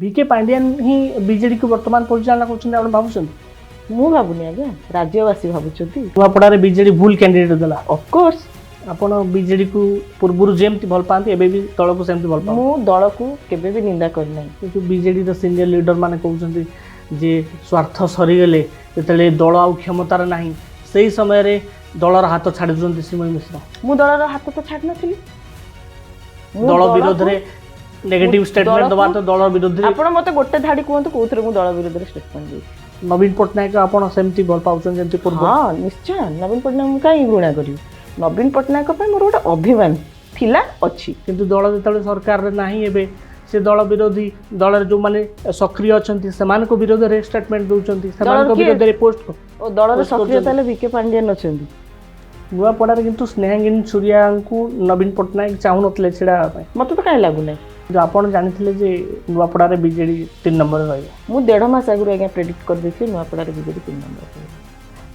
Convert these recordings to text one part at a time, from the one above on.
BK Pandian ही BJD को वर्तमान परिचालना कर भावुं मु भावुनी आज्ञा राज्यवासी भावुंट नुआपड़ारे बीजेडी भूल कैंडिडेट देला ऑफकोर्स आपण बीजेडी को पूर्व जेमती भल पाते एबे भी दल को सेमती भल पाते मु दल को केबे भी निंदा करना किंतु बीजेडी रो सीनियर लीडर माने कहउछंती जे स्वार्थ सरी गेले जेतले दल आ क्षमतार नाही सेही समय रे दलर हाथ छाडी दुंती श्रीमय मिश्र मु दलर हाथ तो छाड़ नथिली दल विरोध रे नेगेटिव स्टेटमेंट दबा तो दल विरोध रे आपण मते गोटे धाडी कोंत कोथरे मु दल विरोध रे स्टेटमेंट दे नवीन पटनायक आपण सेमती भल पाउछन जेंती पूर्व हां निश्चय नवीन पटनायक मु काई घृणा करियो नवीन पटनायक पे मोर गोटे अभिमान थिला अछि किंतु दल जेतले सरकार रे नाही एबे से दल विरोधी दल जो माने सक्रिय अछंती समान को विरोध रे स्टेटमेंट दोचंती समान को विरोध रे पोस्ट ओ दल रे सक्रिय ताले बीके पांडियन अछंती नुआ पड़ारे किंतु स्नेहांगिनी सूर्या को नवीन पटनायक चाहू नतले छिड़ा मते तो काई लागु नै जो आपण जानिथिले जे नुआपड़ारे बीजेडी 3 नंबर रे रहइबो मु 1.5 मास आगु आगे प्रेडिक्ट कर देथि नुआपड़ारे बीजेडी 3 नंबर रे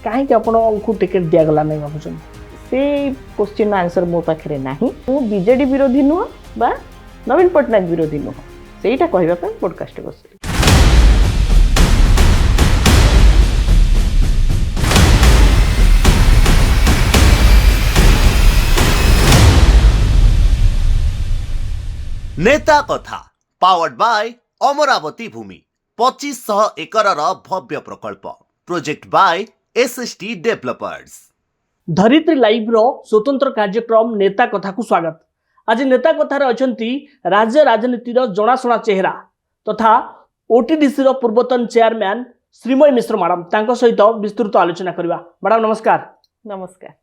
काहे कि आपण को टिकट दिया गला नै भाबुछन से क्वेश्चन आंसर मो पाखरे नाही मु बीजेडी विरोधी नु बा नवीन पटनायक विरोधी नु सेटा कहबा पे पॉडकास्ट बसली नेता कथा powered by Amaravati Bhoomi 2500 acre भव्य प्रकल्प project by SST developers Dharitri live रो स्वतंत्र कार्यक्रम नेता कथा को स्वागत। आज नेता कथार अछंती राज्य राजनीति रो जणाशुना चेहरा तथा ओटीडीसी रो पूर्वतन चेयरमैन श्रीमय मिश्र मैडम तांको सहित विस्तृत आलोचना करबा। मैडम नमस्कार। नमस्कार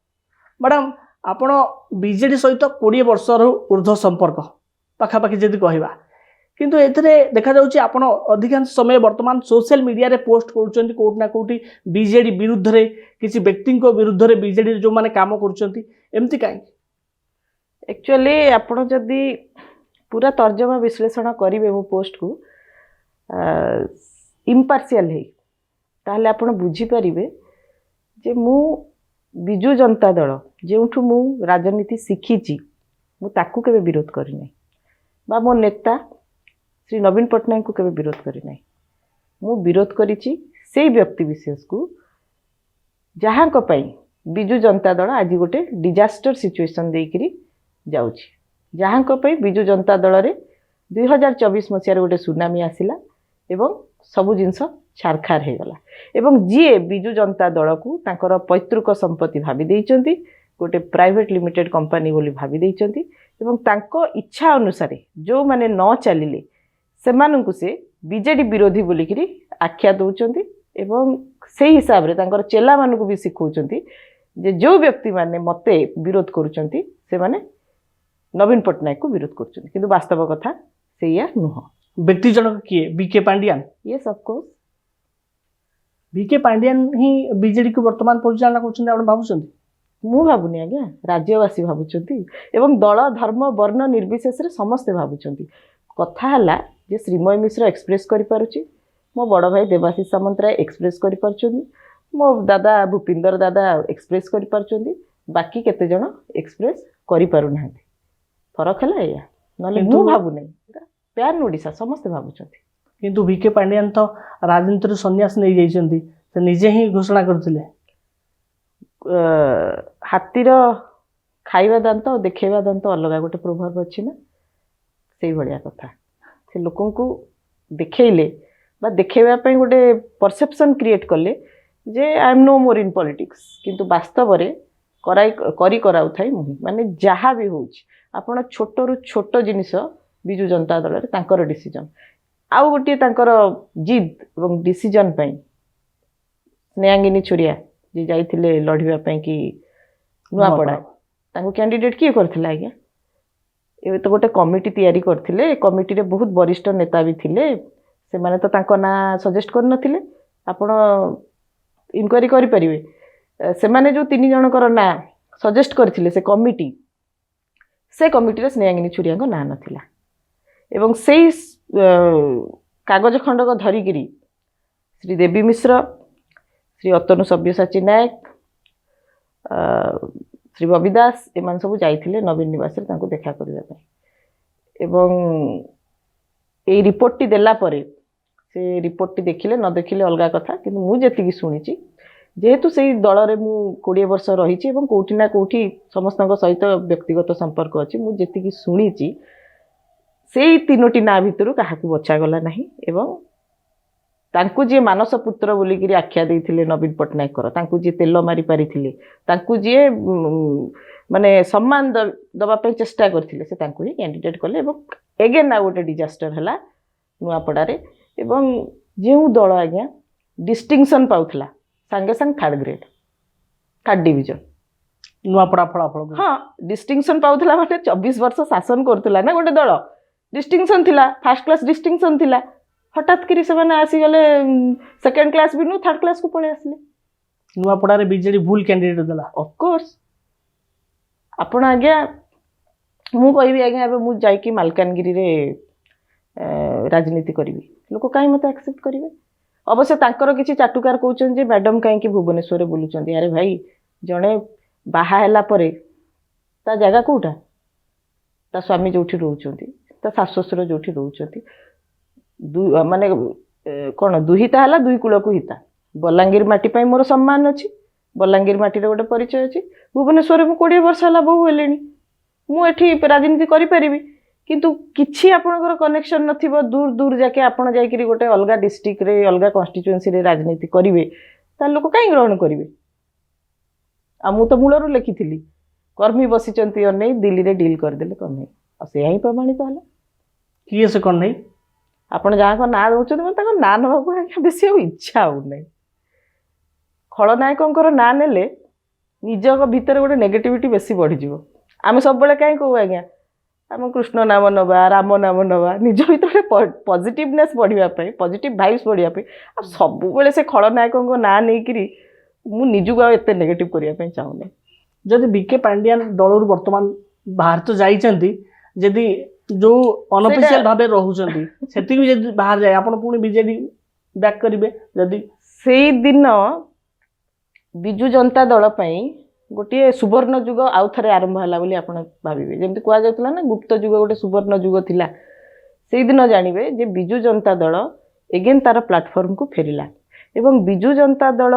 मैडम आपण बीजेडी सहित 20 वर्ष रो ऊर्ध्व संपर्क पाखापाखि जदि कहवा किंतु एथरे देखा जाउची आपण अधिकांश समय वर्तमान सोशल मीडिया रे पोस्ट करूचंती कोट ना कोटी बीजेडी विरुद्ध रे किसी व्यक्ति को विरुद्ध रे बीजेडी जो माने काम करूचंती एम्ति काई एक्चुअली आपण जदि पूरा तर्जमा विश्लेषण करिवे मो पोस्ट को इम्पार्शियल है ताहले आपण बुझी परिबे जे मु बिजु जनता दल जेउठु मु राजनीति शिखिची मु ताकू केबे विरोध करि नै बा मो नेता श्री नवीन पटनायक को केबे विरोध करि नै मु विरोध करिछि सेही व्यक्ति विशेष को जहां को पई बिजु जनता दल आज गोटे डिजास्टर सिचुएशन देकरी जाउछि जहां को पई बिजु जनता दल रे 2024 मसिया गोटे सुनामी आसिला एवं सबु जिंस छारखार हे गला एवं जीए बिजु जनता दल को तांकर पैतृक संपत्ति भाबी देइचंती गोटे प्राइवेट लिमिटेड कंपनी बोली भाबी देइचंती एवं तांको इच्छा अनुसार जो माने न चलिले सेमानंकु से बीजेडी विरोधी बोलिकी आख्या दौरान एवं से हिसाब रे तांकर चेला मानकु भी सिखौचंती जे जो व्यक्ति माने मते विरोध करूचंती से माने नवीन पटनायक को विरोध करूचंती किंतु वास्तव कथा सेया नुह व्यक्ति जनक किए BK Pandian yes of course BK Pandian ही बीजेडी को वर्तमान परिचालना करछन आपण भाबुछन मु भाबुनी आज्ञा राज्यवासी भाबुचंती एवं दल धर्म वर्ण निर्विशेष रे समस्त भाबुचंती कथा हला जे श्रीमय मिश्र एक्सप्रेस करि पारुची मो बड़ भाई देवाशीष सामंतराय एक्सप्रेस करि पारुचंती मो दादा भूपिंदर दादा एक्सप्रेस करि पारुचंती बाकी केते जण एक्सप्रेस करि पारु नाहंती फरक हला या नले मु भाबु नै प्यार ओडिसा समस्त भाबुचंती किंतु बीके पांडियान तो राजनीति रो सन्यास नै जाइचंती से निजे ही घोषणा करथिले हाथीर खाइबा दांत और देखेबा दांत अलग गोटे प्रभाव अच्छी ना से भलिया कथा से लोकन को देखेले बा देखेबा पई गोटे परसेप्शन क्रिएट करले जे I am no more in politics किंतु वास्तव रे करी कराउ थाई मुहि माने जहा भी होउछ आपण छोट रु छोट जिनिस बिजु जनता दल रे तांकर डिसीजन आउ गोटे तांकर जिद एवं डिसीजन पई स्नेहांगिनी छुरिया जे जाइथिले लढिबा पई कि नुआपड़ा तांको कैंडिडेट किए करथिला आज्ञा ए तो गोटे कमिटी तैयारी करथिले कमिटी रे बहुत वरिष्ठ नेता भी थिले से माने तो तांको ना सजेस्ट कर नथिले आपण इनक्वायरी करि परिबे से माने जो 3 जनकर ना सजेस्ट करथिले से कमिटी रे स्नेहांगिनी छुरिया को ना नथिला एवं सेही कागज खंडक धरिगिरी श्री देवी मिश्र श्री अतनु सब्यसाची नायक श्री बबी दास एमान सब जाइथिले नवीन निवास रे तांको देखा करबा पय एवं এই ରିପୋର୍ଟଟି ଦେଲା ପରେ ସେ ରିପୋର୍ଟଟି ଦେଖିଲେ ନ ଦେଖିଲେ ଅଲଗା କଥା, କିନ୍ତୁ ମୁଁ ଯେତିକି ଶୁଣିଛି, ଯେହେତୁ ସେଇ ଦଳରେ ମୁଁ 20 ବର୍ଷ ରହିଛି ଏବଂ କୋଉଠି ନା କୋଉଠି ସମସ୍ତଙ୍କ ସହିତ ବ୍ୟକ୍ତିଗତ ସମ୍ପର୍କ ଅଛି, ମୁଁ ଯେତିକି ଶୁଣିଛି ସେଇ 3ଟି ନାଁ ଭିତରୁ କାହାକୁ ବଛାଗଲା ନାହିଁ ଏବଂ ତାଙ୍କୁ ଯିଏ ମାନସ ପୁତ୍ର ବୋଲିକିରି ଆଖ୍ୟା ଦେଇଥିଲେ ନବୀନ ପଟ୍ଟନାୟକଙ୍କର, ତାଙ୍କୁ ଯିଏ ତେଲ ମାରି ପାରିଥିଲେ, ତାଙ୍କୁ ଯିଏ ମାନେ ସମ୍ମାନ ଦେବା ପାଇଁ ଚେଷ୍ଟା କରିଥିଲେ, ସେ ତାଙ୍କୁ ହିଁ କ୍ୟାଣ୍ଡିଡେଟ୍ କଲେ ଏବଂ ଏଗେନ୍ ଆଉ ଗୋଟେ ଡିଜାଷ୍ଟର ହେଲା ନୂଆପଡ଼ାରେ। ଏବଂ ଯେଉଁ ଦଳ ଆଜ୍ଞା ଡିଷ୍ଟିଂସନ୍ ପାଉଥିଲା ସାଙ୍ଗେ ସାଙ୍ଗେ 3rd grade 3rd division Nuapada ଫଳାଫଳ ହଁ ଡିଷ୍ଟିଂସନ୍ ପାଉଥିଲା ମାନେ 24 ବର୍ଷ ଶାସନ କରୁଥିଲା ନା ଗୋଟେ ଦଳ, ଡିଷ୍ଟିଂସନ୍ ଥିଲା, 1st କ୍ଲାସ୍ ଡିଷ୍ଟିଂସନ୍ ଥିଲା, ହଠାତ୍ କରି ସେମାନେ ଆସିଗଲେ 2nd କ୍ଲାସ୍ ବି ନୁହଁ 3rd କ୍ଲାସ୍କୁ ପଳେଇ ଆସିଲେ। ନୂଆପଡ଼ାରେ ବିଜେଡି ଭୁଲ କ୍ୟାଣ୍ଡିଡେଟ୍ ଦେଲା। ଅଫକୋର୍ସ ଆପଣ ଆଜ୍ଞା ମୁଁ କହିବି ଆଜ୍ଞା ଏବେ ମୁଁ ଯାଇକି ମାଲକାନଗିରିରେ ରାଜନୀତି କରିବି, ଲୋକ କାହିଁ ମୋତେ ଆକ୍ସେପ୍ଟ କରିବେ? ଅବଶ୍ୟ ତାଙ୍କର କିଛି ଚାଟୁକାର କହୁଛନ୍ତି ଯେ ମ୍ୟାଡ଼ାମ୍ କାହିଁକି ଭୁବନେଶ୍ୱରରେ ବୁଲୁଛନ୍ତି। ଆରେ ଭାଇ, ଜଣେ ବାହା ହେଲା ପରେ ତା ଜାଗା କେଉଁଟା? ତା ସ୍ୱାମୀ ଯେଉଁଠି ରହୁଛନ୍ତି, ତା ଶାଶୁ ଶ୍ୱଶୁର ଯେଉଁଠି ରହୁଛନ୍ତି, ମାନେ କ'ଣ ଦୁହିତା ହେଲା ଦୁଇ କୂଳକୁ ହିତା। ବଲାଙ୍ଗୀର ମାଟି ପାଇଁ ମୋର ସମ୍ମାନ ଅଛି, ବଲାଙ୍ଗୀର ମାଟିରେ ଗୋଟେ ପରିଚୟ ଅଛି। ଭୁବନେଶ୍ୱରରେ ମୁଁ 20 ବର୍ଷ ହେଲା ବୋହୂ ହେଲିଣି, ମୁଁ ଏଠି ରାଜନୀତି କରିପାରିବି, କିନ୍ତୁ କିଛି ଆପଣଙ୍କର କନେକ୍ସନ୍ ନଥିବ, ଦୂର ଦୂର ଯାକେ ଆପଣ ଯାଇକିରି ଗୋଟେ ଅଲଗା ଡିଷ୍ଟ୍ରିକ୍ଟରେ ଅଲଗା କନଷ୍ଟିଚୁଏନ୍ସିରେ ରାଜନୀତି କରିବେ, ତାହେଲେ ଲୋକ କାହିଁ ଗ୍ରହଣ କରିବେ? ଆଉ ମୁଁ ତ ମୂଳରୁ ଲେଖିଥିଲି କର୍ମୀ ବସିଛନ୍ତି ଅନେଇ, ଦିଲ୍ଲୀରେ ଡିଲ୍ କରିଦେଲେ କହ୍ନେଇ, ଆଉ ସେୟା ହିଁ ପ୍ରମାଣିତ ହେଲା। କିଏ ସେ କହ୍ନେଇ? ଆପଣ ଯାହାଙ୍କ ନାଁ ଦେଉଛନ୍ତି ମୋତେ ତାଙ୍କ ନାଁ ନେବାକୁ ଆଜ୍ଞା ବେଶୀ ଆଉ ଇଚ୍ଛା ହେଉନାହିଁ। ଖଳନାୟକଙ୍କର ନାଁ ନେଲେ ନିଜ ଭିତରେ ଗୋଟେ ନେଗେଟିଭିଟି ବେଶୀ ବଢ଼ିଯିବ। ଆମେ ସବୁବେଳେ କାହିଁ କହୁ ଆଜ୍ଞା ଆମ କୃଷ୍ଣ ନାମ ନେବା, ରାମ ନାମ ନେବା, ନିଜ ଭିତରେ ପଜିଟିଭନେସ୍ ବଢ଼ିବା ପାଇଁ, ପଜିଟିଭ୍ ଭାଇବ୍ସ ବଢ଼ିବା ପାଇଁ। ଆଉ ସବୁବେଳେ ସେ ଖଳନାୟକଙ୍କ ନାଁ ନେଇକିରି ମୁଁ ନିଜକୁ ଆଉ ଏତେ ନେଗେଟିଭ୍ କରିବା ପାଇଁ ଚାହୁଁନି। ଯଦି ବିକେ ପାଣ୍ଡିଆନ ଦଳରୁ ବର୍ତ୍ତମାନ ବାହାର ତ ଯାଇଛନ୍ତି, ଯଦି ଯୋଉ ଅନଅଫିସିଆଲ ଭାବେ ରହୁଛନ୍ତି ସେତିକି ବି ଯଦି ବାହାର ଯାଏ, ଆପଣ ପୁଣି ବିଜେଡି ବ୍ୟାକ୍ କରିବେ? ଯଦି ସେଇଦିନ ବିଜୁ ଜନତା ଦଳ ପାଇଁ ଗୋଟିଏ ସୁବର୍ଣ୍ଣ ଯୁଗ ଆଉ ଥରେ ଆରମ୍ଭ ହେଲା ବୋଲି ଆପଣ ଭାବିବେ। ଯେମିତି କୁହାଯାଉଥିଲା ନା ଗୁପ୍ତ ଯୁଗ ଗୋଟେ ସୁବର୍ଣ୍ଣ ଯୁଗ ଥିଲା, ସେଇଦିନ ଜାଣିବେ ଯେ ବିଜୁ ଜନତା ଦଳ ଏଗେନ୍ ତାର ପ୍ଲାଟଫର୍ମକୁ ଫେରିଲା। ଏବଂ ବିଜୁ ଜନତା ଦଳ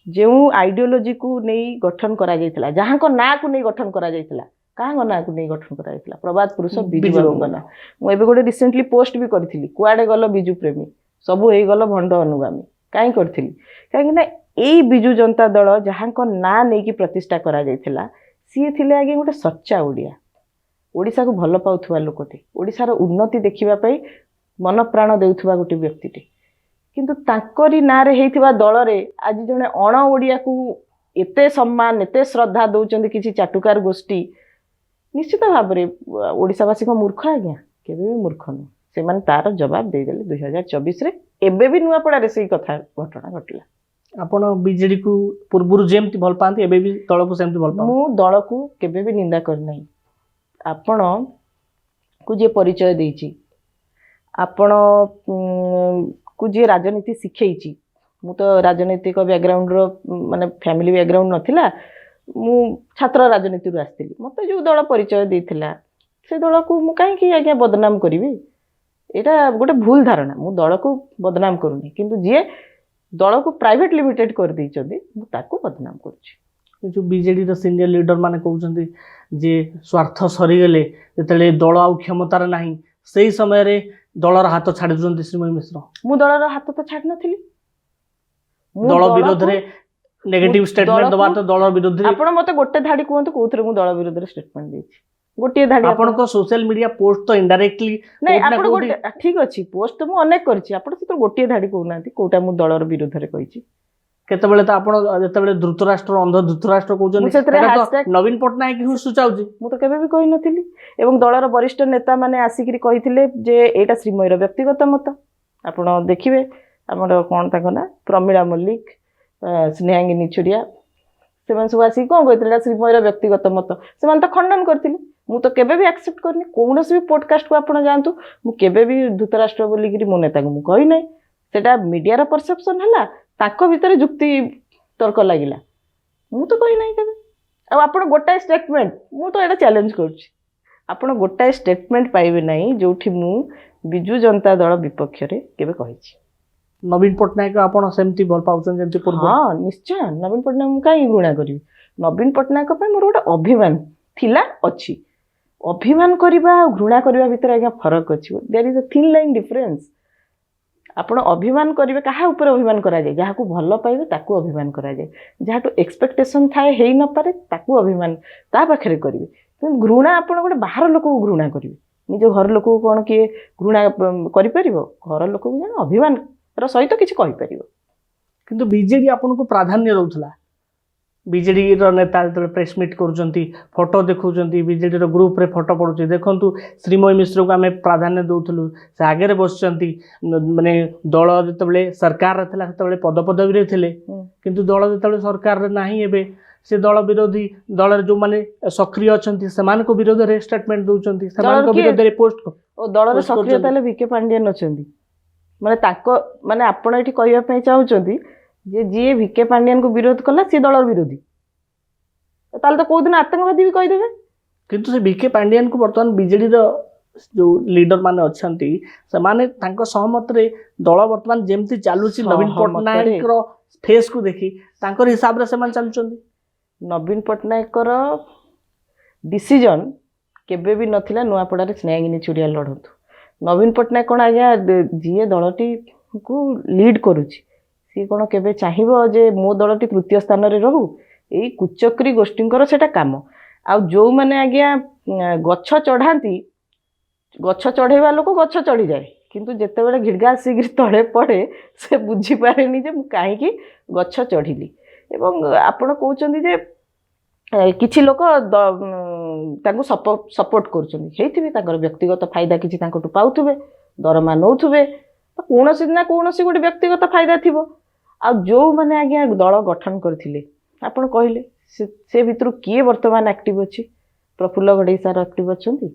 ଯେଉଁ ଆଇଡିଓଲୋଜିକୁ ନେଇ ଗଠନ କରାଯାଇଥିଲା, ଯାହାଙ୍କ ନାଁକୁ ନେଇ ଗଠନ କରାଯାଇଥିଲା, କାହାଙ୍କ ନାଁକୁ ନେଇ ଗଠନ କରାଯାଇଥିଲା? ପ୍ରବାଦ ପୁରୁଷ ବିଜୁ ବାବୁଙ୍କ ନାଁ। ମୁଁ ଏବେ ଗୋଟେ ରିସେଣ୍ଟଲି ପୋଷ୍ଟ ବି କରିଥିଲି, କୁଆଡ଼େ ଗଲ ବିଜୁ ପ୍ରେମୀ, ସବୁ ହେଇଗଲ ଭଣ୍ଡ ଅନୁଗାମୀ। କାହିଁ କରିଥିଲି? କାହିଁକିନା ଏଇ ବିଜୁ ଜନତା ଦଳ ଯାହାଙ୍କ ନାଁ ନେଇକି ପ୍ରତିଷ୍ଠା କରାଯାଇଥିଲା, ସିଏ ଥିଲେ ଆଜ୍ଞା ଗୋଟେ ସଚ୍ଚା ଓଡ଼ିଆ, ଓଡ଼ିଶାକୁ ଭଲ ପାଉଥିବା ଲୋକଟେ, ଓଡ଼ିଶାର ଉନ୍ନତି ଦେଖିବା ପାଇଁ ମନ ପ୍ରାଣ ଦେଉଥିବା ଗୋଟେ ବ୍ୟକ୍ତିଟେ। କିନ୍ତୁ ତାଙ୍କରି ନାଁରେ ହେଇଥିବା ଦଳରେ ଆଜି ଜଣେ ଅଣ ଓଡ଼ିଆକୁ ଏତେ ସମ୍ମାନ, ଏତେ ଶ୍ରଦ୍ଧା ଦେଉଛନ୍ତି କିଛି ଚାଟୁକାର ଗୋଷ୍ଠୀ। ନିଶ୍ଚିତ ଭାବରେ ଓଡ଼ିଶାବାସୀଙ୍କ ମୂର୍ଖ ଆଜ୍ଞା? କେବେ ବି ମୂର୍ଖ ନୁହଁ। ସେମାନେ ତାର ଜବାବ ଦେଇଦେଲେ 2024ରେ। ଏବେ ବି ନୂଆପଡ଼ାରେ ସେଇ କଥା ଘଟଣା ଘଟିଲା। ଆପଣ ବିଜେଡିକୁ ପୂର୍ବରୁ ଯେମିତି ଭଲ ପାଆନ୍ତି, ଏବେ ବି ଦଳକୁ ସେମିତି ଭଲ ପାଆନ୍ତି? ମୁଁ ଦଳକୁ କେବେ ବି ନିନ୍ଦା କରିନାହିଁ। ଆପଣକୁ ଯିଏ ପରିଚୟ ଦେଇଛି, ଆପଣଙ୍କୁ ଯିଏ ରାଜନୀତି ଶିଖେଇଛି, ମୁଁ ତ ରାଜନୈତିକ ବ୍ୟାକଗ୍ରାଉଣ୍ଡର ମାନେ ଫ୍ୟାମିଲି ବ୍ୟାକଗ୍ରାଉଣ୍ଡ ନଥିଲା, ମୁଁ ଛାତ୍ର ରାଜନୀତିରୁ ଆସିଥିଲି। ମୋତେ ଯେଉଁ ଦଳ ପରିଚୟ ଦେଇଥିଲା ସେ ଦଳକୁ ମୁଁ କାହିଁକି ଆଜ୍ଞା ବଦନାମ କରିବି? ଏଇଟା ଗୋଟେ ଭୁଲ ଧାରଣା। ମୁଁ ଦଳକୁ ବଦନାମ କରୁନି, କିନ୍ତୁ ଯିଏ ଦଳକୁ ପ୍ରାଇଭେଟ ଲିମିଟେଡ୍ କରିଦେଇଛନ୍ତି ମୁଁ ତାକୁ ବଦନାମ କରୁଛି। ଯେଉଁ ବିଜେଡିର ସିନିୟର ଲିଡର ମାନେ କହୁଛନ୍ତି ଯେ ସ୍ୱାର୍ଥ ସରିଗଲେ, ଯେତେବେଳେ ଦଳ ଆଉ କ୍ଷମତାରେ ନାହିଁ, ସେଇ ସମୟରେ ଦଳର ହାତ ଛାଡ଼ି ଦେଉଛନ୍ତି ଶ୍ରୀମୟୀ ମିଶ୍ର। ମୁଁ ଦଳର ହାତ ତ ଛାଡ଼ି ନଥିଲି। ଦଳ ବିରୋଧରେ ନେଗେଟିଭ ଷ୍ଟେଟମେଣ୍ଟ ଦେବା ତ ଦଳ ବିରୋଧରେ। ଆପଣ ମୋତେ ଗୋଟେ ଧାଡ଼ି କୁହନ୍ତୁ କୋଉଥିରେ ମୁଁ ଦଳ ବିରୋଧରେ ଷ୍ଟେଟମେଣ୍ଟ ଦେଇଛି? ଗୋଟିଏ ଧାଡ଼ି। ଆପଣଙ୍କ ସୋସିଆଲ ମିଡିଆ ପୋଷ୍ଟ ତ ଇନଡାଇରେକ୍ଟଲି ନାଇଁ, ଆପଣ ଗୋଟେ ଠିକ୍ ଅଛି, ପୋଷ୍ଟ ତ ମୁଁ ଅନେକ କରିଛି, ଆପଣ ସେଥିରୁ ଗୋଟିଏ ଧାଡ଼ି କହୁନାହାନ୍ତି କୋଉଟା ମୁଁ ଦଳର ବିରୋଧରେ କହିଛି। କେତେବେଳେ ତ ଆପଣ ଯେତେବେଳେ ଧୃତରାଷ୍ଟ୍ର ଅନ୍ଧ ଧୃତରାଷ୍ଟ୍ର କହୁଛନ୍ତି, ନବୀନ ପଟ୍ଟନାୟକ ହିଁ ସୂଚାଉଛି। ମୁଁ ତ କେବେ ବି କହିନଥିଲି। ଏବଂ ଦଳର ବରିଷ୍ଠ ନେତାମାନେ ଆସିକିରି କହିଥିଲେ ଯେ ଏଇଟା ଶ୍ରୀମୟୀର ବ୍ୟକ୍ତିଗତ ମତ। ଆପଣ ଦେଖିବେ ଆମର କ'ଣ ତାଙ୍କ ନାଁ, ପ୍ରମିଳା ମଲ୍ଲିକ, ସ୍ନେହାଙ୍ଗିନୀ ଛୁରିଆ, ସେମାନେ ସବୁ ଆସିକି କ'ଣ କହିଥିଲେ, ଏଇଟା ଶ୍ରୀମୟୀର ବ୍ୟକ୍ତିଗତ ମତ। ସେମାନେ ତ ଖଣ୍ଡନ କରିଥିଲେ। ମୁଁ ତ କେବେ ବି ଆକ୍ସେପ୍ଟ କରିନି। କୌଣସି ବି ପଡକାଷ୍ଟକୁ ଆପଣ ଯାଆନ୍ତୁ, ମୁଁ କେବେ ବି ଧୃତରାଷ୍ଟ୍ର ବୋଲିକିରି ମୋ ନେତାକୁ ମୁଁ କହିନାହିଁ। ସେଟା ମିଡ଼ିଆର ପରସେପ୍ସନ୍ ହେଲା, ତାଙ୍କ ଭିତରେ ଯୁକ୍ତି ତର୍କ ଲାଗିଲା, ମୁଁ ତ କହିନାହିଁ କେବେ। ଆଉ ଆପଣ ଗୋଟାଏ ଷ୍ଟେଟମେଣ୍ଟ, ମୁଁ ତ ଏଇଟା ଚ୍ୟାଲେଞ୍ଜ କରୁଛି, ଆପଣ ଗୋଟାଏ ଷ୍ଟେଟମେଣ୍ଟ ପାଇବେ ନାହିଁ ଯୋଉଠି ମୁଁ ବିଜୁ ଜନତା ଦଳ ବିପକ୍ଷରେ କେବେ କହିଛି। ନବୀନ ପଟ୍ଟନାୟକ ଆପଣ ସେମିତି ଭଲ ପାଉଛନ୍ତି ଯେମିତି ପୂର୍ବ? ହଁ ନିଶ୍ଚୟ, ନବୀନ ପଟ୍ଟନାୟକ ମୁଁ କାହିଁକି ଘୃଣା କରିବି? ନବୀନ ପଟ୍ଟନାୟକ ପାଇଁ ମୋର ଗୋଟେ ଅଭିମାନ ଥିଲା, ଅଛି। ଅଭିମାନ କରିବା ଆଉ ଘୃଣା କରିବା ଭିତରେ ଆଜ୍ଞା ଫରକ ଅଛି। ଦେयर ଇଜ ଥିନ୍ ଲାଇନ୍ ଡିଫରେନ୍ସ। ଆପଣ ଅଭିମାନ କରିବେ, କାହା ଉପରେ ଅଭିମାନ କରାଯାଏ? ଯାହାକୁ ଭଲ ପାଇବେ ତାକୁ ଅଭିମାନ କରାଯାଏ। ଯାହାଠୁ ଏକ୍ସପେକ୍ଟେସନ୍ ଥାଏ ହେଇ ନପାରେ ତାକୁ ଅଭିମାନ ତା ପାଖରେ କରିବେ। କିନ୍ତୁ ଘୃଣା ଆପଣ ଗୋଟେ ବାହାର ଲୋକକୁ ଘୃଣା କରିବେ, ନିଜ ଘର ଲୋକକୁ କ'ଣ କିଏ ଘୃଣା କରିପାରିବ? ଘର ଲୋକକୁ ଜଣେ ଅଭିମାନର ସହିତ କିଛି କହିପାରିବ। କିନ୍ତୁ ବିଜେଡି ଆପଣଙ୍କୁ ପ୍ରାଧାନ୍ୟ ଦଉଥିଲା। ବିଜେଡିର ନେତା ଯେତେବେଳେ ପ୍ରେସ୍ ମିଟ୍ କରୁଛନ୍ତି, ଫଟୋ ଦେଖାଉଛନ୍ତି, ବିଜେଡିର ଗ୍ରୁପରେ ଫଟୋ ପଡ଼ୁଛି, ଦେଖନ୍ତୁ ଶ୍ରୀମୟୀ ମିଶ୍ରକୁ ଆମେ ପ୍ରାଧାନ୍ୟ ଦେଉଥିଲୁ, ସେ ଆଗରେ ବସିଛନ୍ତି। ମାନେ ଦଳ ଯେତେବେଳେ ସରକାରରେ ଥିଲା ସେତେବେଳେ ପଦପଦବୀରେ ଥିଲେ, କିନ୍ତୁ ଦଳ ଯେତେବେଳେ ସରକାରରେ ନାହିଁ ଏବେ ସେ ଦଳ ବିରୋଧୀ, ଦଳରେ ଯେଉଁମାନେ ସକ୍ରିୟ ଅଛନ୍ତି ସେମାନଙ୍କ ବିରୋଧରେ ଷ୍ଟେଟମେଣ୍ଟ ଦେଉଛନ୍ତି, ସେମାନଙ୍କ ବିରୋଧରେ ପୋଷ୍ଟ। ଓ ଦଳର ସକ୍ରିୟ ତାହେଲେ ଭିକେ ପାଣ୍ଡିଆନ ଅଛନ୍ତି। ମାନେ ତାଙ୍କ ମାନେ ଆପଣ ଏଠି କହିବା ପାଇଁ ଚାହୁଁଛନ୍ତି ଯେ ଯିଏ ଭିକେ ପାଣ୍ଡିଆନକୁ ବିରୋଧ କଲା ସିଏ ଦଳର ବିରୋଧୀ, ତାହେଲେ ତ କୋଉଦିନ ଆତଙ୍କବାଦୀ ବି କହିଦେବେ। କିନ୍ତୁ ସେ ଭିକେ ପାଣ୍ଡିଆନକୁ ବର୍ତ୍ତମାନ ବିଜେଡିର ଯେଉଁ ଲିଡର ମାନେ ଅଛନ୍ତି ସେମାନେ ତାଙ୍କ ସହମତରେ ଦଳ ବର୍ତ୍ତମାନ ଯେମିତି ଚାଲୁଛି ନବୀନ ପଟ୍ଟନାୟକର ଫେସ୍କୁ ଦେଖି ତାଙ୍କର ହିସାବରେ ସେମାନେ ଚାଲୁଛନ୍ତି। ନବୀନ ପଟ୍ଟନାୟକର ଡିସିଜନ କେବେ ବି ନଥିଲା ନୂଆପଡ଼ାରେ ସ୍ନେହାଙ୍ଗିନୀ ଚୁଡ଼ିଆ ଲଢ଼ନ୍ତୁ। ନବୀନ ପଟ୍ଟନାୟକ କ'ଣ ଆଜ୍ଞା ଯିଏ ଦଳଟିକୁ ଲିଡ୍ କରୁଛି ସିଏ କ'ଣ କେବେ ଚାହିଁବ ଯେ ମୋ ଦଳଟି ତୃତୀୟ ସ୍ଥାନରେ ରହୁ? ଏଇ କୁଚକ୍ରୀ ଗୋଷ୍ଠୀଙ୍କର ସେଇଟା କାମ। ଆଉ ଯେଉଁମାନେ ଆଜ୍ଞା ଗଛ ଚଢ଼ାନ୍ତି, ଗଛ ଚଢ଼େଇବା ଲୋକ ଗଛ ଚଢ଼ିଯାଏ, କିନ୍ତୁ ଯେତେବେଳେ ଘିଡ଼ଘା ଆସିକିରି ତଳେ ପଡ଼େ ସେ ବୁଝିପାରେନି ଯେ ମୁଁ କାହିଁକି ଗଛ ଚଢ଼ିଲି। ଏବଂ ଆପଣ କହୁଛନ୍ତି ଯେ କିଛି ଲୋକ ତାଙ୍କୁ ସପୋର୍ଟ କରୁଛନ୍ତି, ହେଇଥିବେ ତାଙ୍କର ବ୍ୟକ୍ତିଗତ ଫାଇଦା କିଛି ତାଙ୍କଠୁ ପାଉଥିବେ, ଦରମା ନେଉଥିବେ, କୌଣସି ନା କୌଣସି ଗୋଟେ ବ୍ୟକ୍ତିଗତ ଫାଇଦା ଥିବ। ଆଉ ଯେଉଁମାନେ ଆଜ୍ଞା ଦଳ ଗଠନ କରିଥିଲେ ଆପଣ କହିଲେ ସେ ଭିତରୁ କିଏ ବର୍ତ୍ତମାନ ଆକ୍ଟିଭ୍ ଅଛି? ପ୍ରଫୁଲ୍ଲ ଘଡ଼େଇ ସାର୍ ଆକ୍ଟିଭ୍ ଅଛନ୍ତି?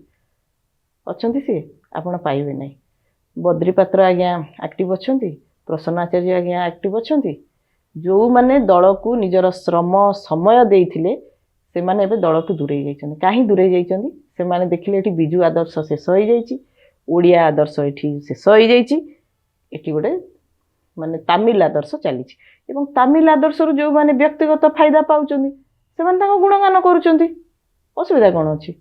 ସିଏ ଆପଣ ପାଇବେ ନାହିଁ। ବଦ୍ରି ପାତ୍ର ଆଜ୍ଞା ଆକ୍ଟିଭ୍ ଅଛନ୍ତି? ପ୍ରସନ୍ନ ଆଚାର୍ଯ୍ୟ ଆଜ୍ଞା ଆକ୍ଟିଭ୍ ଅଛନ୍ତି? ଯେଉଁମାନେ ଦଳକୁ ନିଜର ଶ୍ରମ ସମୟ ଦେଇଥିଲେ ସେମାନେ ଏବେ ଦଳକୁ ଦୂରେଇ ଯାଇଛନ୍ତି। କାହିଁ ଦୂରେଇ ଯାଇଛନ୍ତି? ସେମାନେ ଦେଖିଲେ ଏଠି ବିଜୁ ଆଦର୍ଶ ଶେଷ ହୋଇଯାଇଛି, ଓଡ଼ିଆ ଆଦର୍ଶ ଏଠି ଶେଷ ହୋଇଯାଇଛି, ଏଠି ଗୋଟେ ମାନେ ତାମିଲ ଆଦର୍ଶ ଚାଲିଛି। ଏବଂ ତାମିଲ ଆଦର୍ଶରୁ ଯେଉଁମାନେ ବ୍ୟକ୍ତିଗତ ଫାଇଦା ପାଉଛନ୍ତି ସେମାନେ ତାଙ୍କ ଗୁଣଗାନ କରୁଛନ୍ତି। ଅସୁବିଧା କ'ଣ ଅଛି?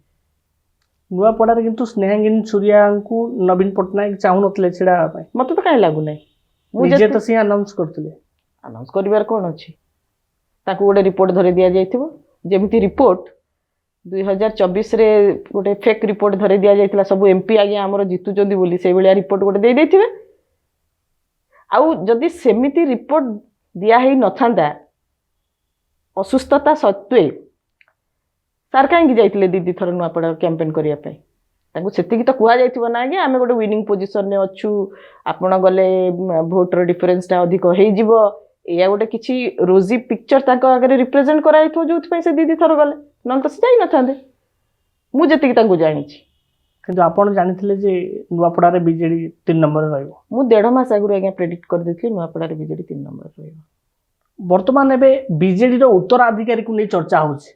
ନୂଆପଡ଼ାରେ କିନ୍ତୁ ସ୍ନେହାଙ୍ଗିନୀ ଛୁରିଆଙ୍କୁ ନବୀନ ପଟ୍ଟନାୟକ ଚାହୁଁନଥିଲେ ଛିଡ଼ା ହେବା ପାଇଁ। ମୋତେ ତ କାହିଁ ଲାଗୁନାହିଁ। ମୁଁ ନିଜେ ତ ସିଏ ଆନାଉନ୍ସ କରୁଥିଲେ। ଆନାଉନ୍ସ କରିବାର କ'ଣ ଅଛି? ତାକୁ ଗୋଟେ ରିପୋର୍ଟ ଧରି ଦିଆଯାଇଥିବ, ଯେମିତି ରିପୋର୍ଟ 2024ରେ ଗୋଟେ ଫେକ୍ ରିପୋର୍ଟ ଧରି ଦିଆଯାଇଥିଲା ସବୁ MP ଆଜ୍ଞା ଆମର ଜିତୁଛନ୍ତି ବୋଲି, ସେଇଭଳିଆ ରିପୋର୍ଟ ଗୋଟେ ଦେଇଦେଇଥିବେ। ଆଉ ଯଦି ସେମିତି ରିପୋର୍ଟ ଦିଆହେଇ ନଥାନ୍ତା, ଅସୁସ୍ଥତା ସତ୍ତ୍ୱେ ସାର୍ କାହିଁକି ଯାଇଥିଲେ ଦିଦି ଥର ନୂଆପଡ଼ା କ୍ୟାମ୍ପେନ୍ କରିବା ପାଇଁ? ତାଙ୍କୁ ସେତିକି ତ କୁହାଯାଇଥିବ ନା ଆଜ୍ଞା ଆମେ ଗୋଟେ ୱିନିଂ ପୋଜିସନରେ ଅଛୁ, ଆପଣ ଗଲେ ଭୋଟର ଡିଫରେନ୍ସଟା ଅଧିକ ହେଇଯିବ, ଏଇଆ ଗୋଟେ କିଛି ରୋଜି ପିକ୍ଚର ତାଙ୍କ ଆଗରେ ରିପ୍ରେଜେଣ୍ଟ କରାଯାଇଥିବ ଯୋଉଥିପାଇଁ ସେ ଦିଦି ଥର ଗଲେ, ନହେଲେ ତ ସେ ଯାଇନଥାନ୍ତେ ମୁଁ ଯେତିକି ତାଙ୍କୁ ଜାଣିଛି। କିନ୍ତୁ ଆପଣ ଜାଣିଥିଲେ ଯେ ନୂଆପଡ଼ାରେ ବିଜେଡି 3 ନମ୍ବରରେ ରହିବ? ମୁଁ 1.5 ମାସ ଆଗରୁ ଆଜ୍ଞା ପ୍ରେଡିକ୍ଟ କରିଦେଇଥିଲି ନୂଆପଡ଼ାରେ ବିଜେଡି 3 ନମ୍ବରରେ ରହିବ। ବର୍ତ୍ତମାନ ଏବେ ବିଜେଡିର ଉତ୍ତରାଧିକାରୀକୁ ନେଇ ଚର୍ଚ୍ଚା ହେଉଛି।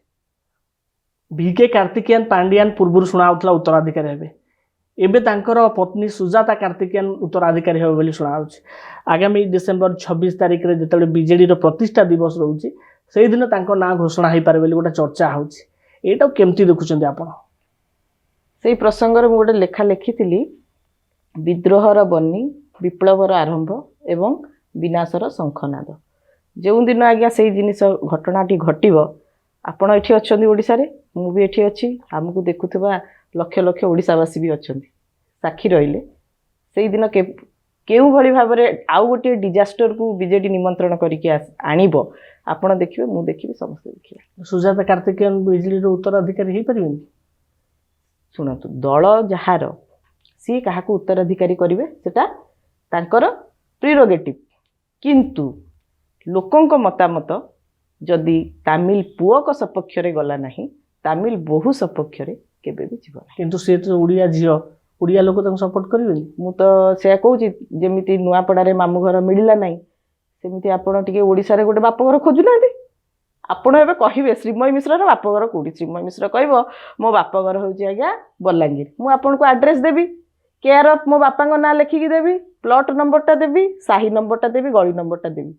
ଭିକେ କାର୍ତିକେୟନ ପାଣ୍ଡିଆନ ପୂର୍ବରୁ ଶୁଣାଉଥିଲା ଉତ୍ତରାଧିକାରୀ ହେବେ, ଏବେ ତାଙ୍କର ପତ୍ନୀ ସୁଜାତା କାର୍ତିକେୟନ ଉତ୍ତରାଧିକାରୀ ହେବେ ବୋଲି ଶୁଣାଯାଉଛି। ଆଗାମୀ ଡିସେମ୍ବର 26 ତାରିଖରେ ଯେତେବେଳେ ବିଜେଡିର ପ୍ରତିଷ୍ଠା ଦିବସ ରହୁଛି ସେଇଦିନ ତାଙ୍କ ନାଁ ଘୋଷଣା ହେଇପାରେ ବୋଲି ଗୋଟେ ଚର୍ଚ୍ଚା ହେଉଛି। ଏଇଟାକୁ କେମିତି ଦେଖୁଛନ୍ତି ଆପଣ? ସେଇ ପ୍ରସଙ୍ଗରେ ମୁଁ ଗୋଟେ ଲେଖା ଲେଖିଥିଲି, ବିଦ୍ରୋହର ବନି, ବିପ୍ଳବର ଆରମ୍ଭ ଏବଂ ବିନାଶର ଶଙ୍ଖନାଦ। ଯେଉଁଦିନ ଆଜ୍ଞା ସେଇ ଜିନିଷ ଘଟଣାଟି ଘଟିବ, ଆପଣ ଏଠି ଅଛନ୍ତି ଓଡ଼ିଶାରେ, ମୁଁ ବି ଏଠି ଅଛି, ଆମକୁ ଦେଖୁଥିବା ଲକ୍ଷ ଲକ୍ଷ ଓଡ଼ିଶାବାସୀ ବି ଅଛନ୍ତି, ସାକ୍ଷୀ ରହିଲେ। ସେଇଦିନ କେଉଁଭଳି ଭାବରେ ଆଉ ଗୋଟିଏ ଡିଜାଷ୍ଟରକୁ ବିଜେଡି ନିମନ୍ତ୍ରଣ କରିକି ଆଣିବ ଆପଣ ଦେଖିବେ, ମୁଁ ଦେଖିବି, ସମସ୍ତେ ଦେଖିବେ। ସୁଜାତା କାର୍ତିକେୟନ ବିଜେଡିର ଉତ୍ତରାଧିକାରୀ ହେଇପାରିବେନି? ଶୁଣନ୍ତୁ, ଦଳ ଯାହାର ସିଏ କାହାକୁ ଉତ୍ତରାଧିକାରୀ କରିବେ ସେଟା ତାଙ୍କର ପ୍ରିରୋଗେଟିଭ୍, କିନ୍ତୁ ଲୋକଙ୍କ ମତାମତ ଯଦି ତାମିଲ ପୁଅଙ୍କ ସପକ୍ଷରେ ଗଲା ନାହିଁ, ତାମିଲ ବୋହୂ ସପକ୍ଷରେ କେବେ ବି ଯିବ ନାହିଁ। କିନ୍ତୁ ସେ ତ ଓଡ଼ିଆ ଝିଅ, ଓଡ଼ିଆ ଲୋକ ତାଙ୍କୁ ସପୋର୍ଟ କରିବେନି? ମୁଁ ତ ସେୟା କହୁଛି, ଯେମିତି ନୂଆପଡ଼ାରେ ମାମୁଁ ଘର ମିଳିଲା ନାହିଁ, ସେମିତି ଆପଣ ଟିକେ ଓଡ଼ିଶାରେ ଗୋଟେ ବାପ ଘର ଖୋଜୁନାହାନ୍ତି। ଆପଣ ଏବେ କହିବେ ଶ୍ରୀମୟୀ ମିଶ୍ରର ବାପଘର କୋଉଠି, ଶ୍ରୀମୟୀ ମିଶ୍ର କହିବ ମୋ ବାପଘର ହେଉଛି ଆଜ୍ଞା ବଲାଙ୍ଗୀର, ମୁଁ ଆପଣଙ୍କୁ ଆଡ୍ରେସ୍ ଦେବି, କେୟାର ଅଫ୍ ମୋ ବାପାଙ୍କ ନାଁ ଲେଖିକି ଦେବି, ପ୍ଲଟ୍ ନମ୍ବରଟା ଦେବି, ସାହି ନମ୍ବରଟା ଦେବି, ଗଳି ନମ୍ବରଟା ଦେବି,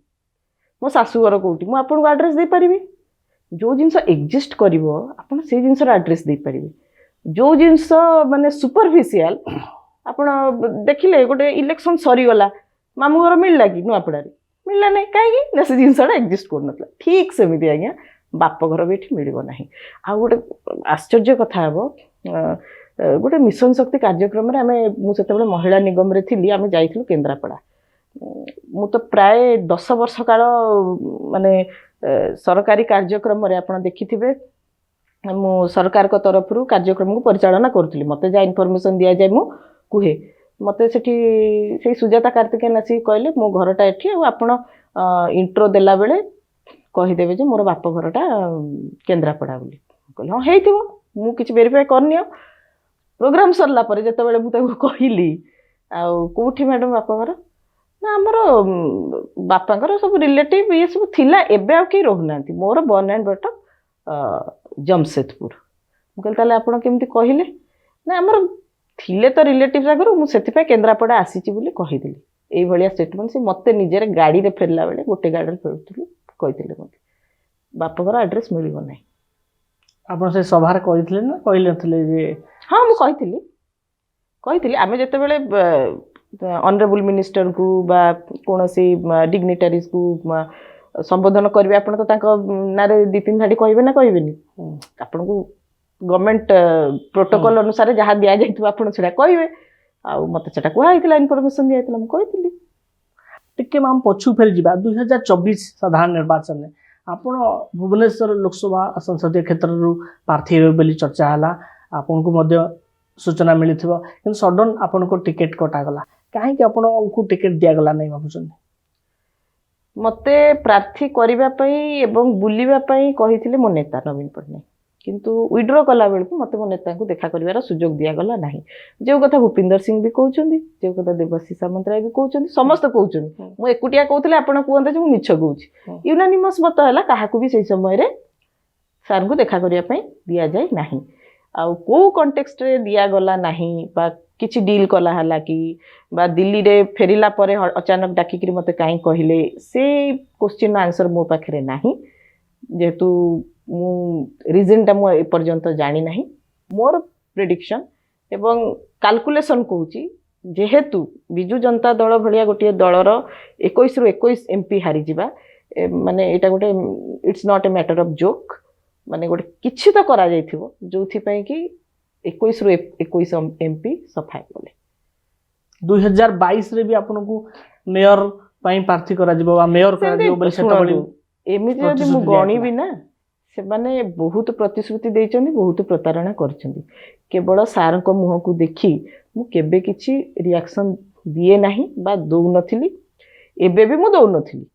ମୋ ଶାଶୁଘର କୋଉଠି ମୁଁ ଆପଣଙ୍କୁ ଆଡ୍ରେସ୍ ଦେଇପାରିବି। ଯେଉଁ ଜିନିଷ ଏକ୍ଜିଷ୍ଟ କରିବ ଆପଣ ସେଇ ଜିନିଷର ଆଡ୍ରେସ୍ ଦେଇପାରିବେ। ଯେଉଁ ଜିନିଷ ମାନେ ସୁପରଫିସିଆଲ ଆପଣ ଦେଖିଲେ ଗୋଟେ ଇଲେକ୍ସନ୍ ସରିଗଲା ମାମୁଁ ଘର ମିଳିଲା କି ନୂଆପଡ଼ାରେ, ମିଳିଲା ନାହିଁ, କାହିଁକି ନା ସେ ଜିନିଷଟା ଏକ୍ଜିଷ୍ଟ କରୁନଥିଲା। ଠିକ୍ ସେମିତି ଆଜ୍ଞା ବାପଘର ବି ଏଠି ମିଳିବ ନାହିଁ। ଆଉ ଗୋଟେ ଆଶ୍ଚର୍ଯ୍ୟ କଥା ହେବ, ଗୋଟେ ମିଶନ ଶକ୍ତି କାର୍ଯ୍ୟକ୍ରମରେ ମୁଁ ସେତେବେଳେ ମହିଳା ନିଗମରେ ଥିଲି, ଆମେ ଯାଇଥିଲୁ କେନ୍ଦ୍ରାପଡ଼ା। ମୁଁ ତ ପ୍ରାୟ 10 ବର୍ଷ କାଳ ମାନେ ସରକାରୀ କାର୍ଯ୍ୟକ୍ରମରେ ଆପଣ ଦେଖିଥିବେ ମୁଁ ସରକାରଙ୍କ ତରଫରୁ କାର୍ଯ୍ୟକ୍ରମକୁ ପରିଚାଳନା କରୁଥିଲି। ମୋତେ ଯାହା ଇନଫର୍ମେସନ୍ ଦିଆଯାଏ ମୁଁ କୁହେ। ମୋତେ ସେଠି ସେଇ ସୁଜାତା କାର୍ତ୍ତିକେୟନ ଆସିକି କହିଲେ ମୋ ଘରଟା ଏଠି, ଆଉ ଆପଣ ଇଣ୍ଟ୍ରୋ ଦେଲାବେଳେ କହିଦେବେ ଯେ ମୋର ବାପ ଘରଟା କେନ୍ଦ୍ରାପଡ଼ା ବୋଲି। କହିଲେ ହଁ ହେଇଥିବ, ମୁଁ କିଛି ଭେରିଫାଏ କରିନି। ଆଉ ପ୍ରୋଗ୍ରାମ ସରିଲା ପରେ ଯେତେବେଳେ ମୁଁ ତାକୁ କହିଲି ଆଉ କେଉଁଠି ମ୍ୟାଡ଼ାମ୍ ବାପଘର, ନା ଆମର ବାପାଙ୍କର ସବୁ ରିଲେଟିଭ୍ ଇଏ ସବୁ ଥିଲା, ଏବେ ଆଉ କେହି ରହୁନାହାନ୍ତି, ମୋର ବର୍ନ ଆଣ୍ଡ ବ୍ରଟ୍ ଜମଶେଦପୁର। ମୁଁ କହିଲି ତାହେଲେ ଆପଣ କେମିତି କହିଲେ, ନା ଆମର ଥିଲେ ତ ରିଲେଟିଭ୍ ଆଗରୁ, ମୁଁ ସେଥିପାଇଁ କେନ୍ଦ୍ରାପଡ଼ା ଆସିଛି ବୋଲି କହିଦେଲି। ଏଇଭଳିଆ ଷ୍ଟେଟମେଣ୍ଟ ସେ ମୋତେ ନିଜରେ ଗାଡ଼ିରେ ଫେରିଲା ବେଳେ, ଗୋଟେ ଗାଡ଼ିରେ ଫେରୁଥିଲୁ, କହିଥିଲେ ମୋତେ ବାପଘର ଆଡ୍ରେସ୍ ମିଳିବ ନାହିଁ। ଆପଣ ସେ ସଭାରେ କହିଥିଲେ ନା କହିନଥିଲେ ଯେ? ହଁ ମୁଁ କହିଥିଲି ଆମେ ଯେତେବେଳେ ଅନରେବୁଲ ମିନିଷ୍ଟରଙ୍କୁ ବା କୌଣସି ଡିଗ୍ନିଟାରିଜକୁ ସମ୍ବୋଧନ କରିବେ, ଆପଣ ତ ତାଙ୍କ ନାଁରେ 2-3 ଧାଡ଼ି କହିବେ ନା କହିବେନି? ଆପଣଙ୍କୁ ଗଭର୍ଣ୍ଣମେଣ୍ଟ ପ୍ରୋଟୋକଲ୍ ଅନୁସାରେ ଯାହା ଦିଆଯାଇଥିବ ଆପଣ ସେଟା କହିବେ। ଆଉ ମୋତେ ସେଟା କୁହାଯାଇଥିଲା, ଇନଫର୍ମେସନ୍ ଦିଆଯାଇଥିଲା, ମୁଁ କହିଥିଲି। ଟିକେ ମ୍ୟାମ୍ ପଛକୁ ଫେରିଯିବା। 2024 ସାଧାରଣ ନିର୍ବାଚନରେ ଆପଣ ଭୁବନେଶ୍ୱର ଲୋକସଭା ସଂସଦୀୟ କ୍ଷେତ୍ରରୁ ପ୍ରାର୍ଥୀ ହେବେ ବୋଲି ଚର୍ଚ୍ଚା ହେଲା, ଆପଣଙ୍କୁ ମଧ୍ୟ ସୂଚନା ମିଳିଥିବ, କିନ୍ତୁ ସଡନ୍ ଆପଣଙ୍କୁ ଟିକେଟ୍ କଟାଗଲା। କାହିଁକି ଆପଣଙ୍କୁ ଟିକେଟ୍ ଦିଆଗଲା ନାହିଁ ଭାବୁଛନ୍ତି? ମୋତେ ପ୍ରାର୍ଥୀ କରିବା ପାଇଁ ଏବଂ ବୁଲିବା ପାଇଁ କହିଥିଲେ ମୋ ନେତା ନବୀନ ପଟ୍ଟନାୟକ, କିନ୍ତୁ ୱିଡ୍ର କଲାବେଳକୁ ମୋତେ ମୋ ନେତାଙ୍କୁ ଦେଖା କରିବାର ସୁଯୋଗ ଦିଆଗଲା ନାହିଁ। ଯେଉଁ କଥା ଭୂପିନ୍ଦର ସିଂ ବି କହୁଛନ୍ତି, ଯେଉଁ କଥା ଦେବାଶିଷ ସାମନ୍ତରାୟ ବି କହୁଛନ୍ତି, ସମସ୍ତେ କହୁଛନ୍ତି। ମୁଁ ଏକୁଟିଆ କହୁଥିଲେ ଆପଣ କୁହନ୍ତେ ଯେ ମୁଁ ମିଛ କହୁଛି। ୟୁନାନିମସ୍ ମତ ହେଲା, କାହାକୁ ବି ସେଇ ସମୟରେ ସାର୍ଙ୍କୁ ଦେଖା କରିବା ପାଇଁ ଦିଆଯାଇ ନାହିଁ। ଆଉ କେଉଁ କଣ୍ଟେକ୍ସଟରେ ଦିଆଗଲା ନାହିଁ ବା କିଛି ଡିଲ୍ କଲା ହେଲା କି ବା ଦିଲ୍ଲୀରେ ଫେରିଲା ପରେ ଅଚାନକ ଡାକିକିରି ମୋତେ କାହିଁ କହିଲେ, ସେ କୋଶ୍ଚିନ୍ର ଆନ୍ସର ମୋ ପାଖରେ ନାହିଁ, ଯେହେତୁ ମୁଁ ରିଜନ୍ଟା ମୁଁ ଏପର୍ଯ୍ୟନ୍ତ ଜାଣିନାହିଁ। ମୋର ପ୍ରେଡିକ୍ସନ୍ ଏବଂ କାଲକୁଲେସନ୍ କହୁଛି, ଯେହେତୁ ବିଜୁ ଜନତା ଦଳ ଭଳିଆ ଗୋଟିଏ ଦଳର 21ରୁ 21 MP ହାରିଯିବା, ମାନେ ଏଇଟା ଗୋଟେ it's not a matter of joke, ମାନେ ଗୋଟେ କିଛି ତ କରାଯାଇଥିବ ଯେଉଁଥିପାଇଁ କି 21ରୁ 21 MP ସଫା ହେଇଗଲେ। 2022ରେ ବି ଆପଣଙ୍କୁ ମେୟର ପାଇଁ ପ୍ରାର୍ଥୀ କରାଯିବ ବା ମେୟର କରାଯିବ ବୋଲି ସେତେବେଳେ ଏମିତି ଯଦି ମୁଁ ଗଣିବି ନା, ସେମାନେ ବହୁତ ପ୍ରତିଶ୍ରୁତି ଦେଇଛନ୍ତି, ବହୁତ ପ୍ରତାରଣା କରିଛନ୍ତି। କେବଳ ସାର୍ଙ୍କ ମୁହଁକୁ ଦେଖି ମୁଁ କେବେ କିଛି ରିଆକ୍ସନ୍ ଦିଏ ନାହିଁ ବା ଦେଉନଥିଲି, ଏବେ ବି ମୁଁ ଦେଉନଥିଲି।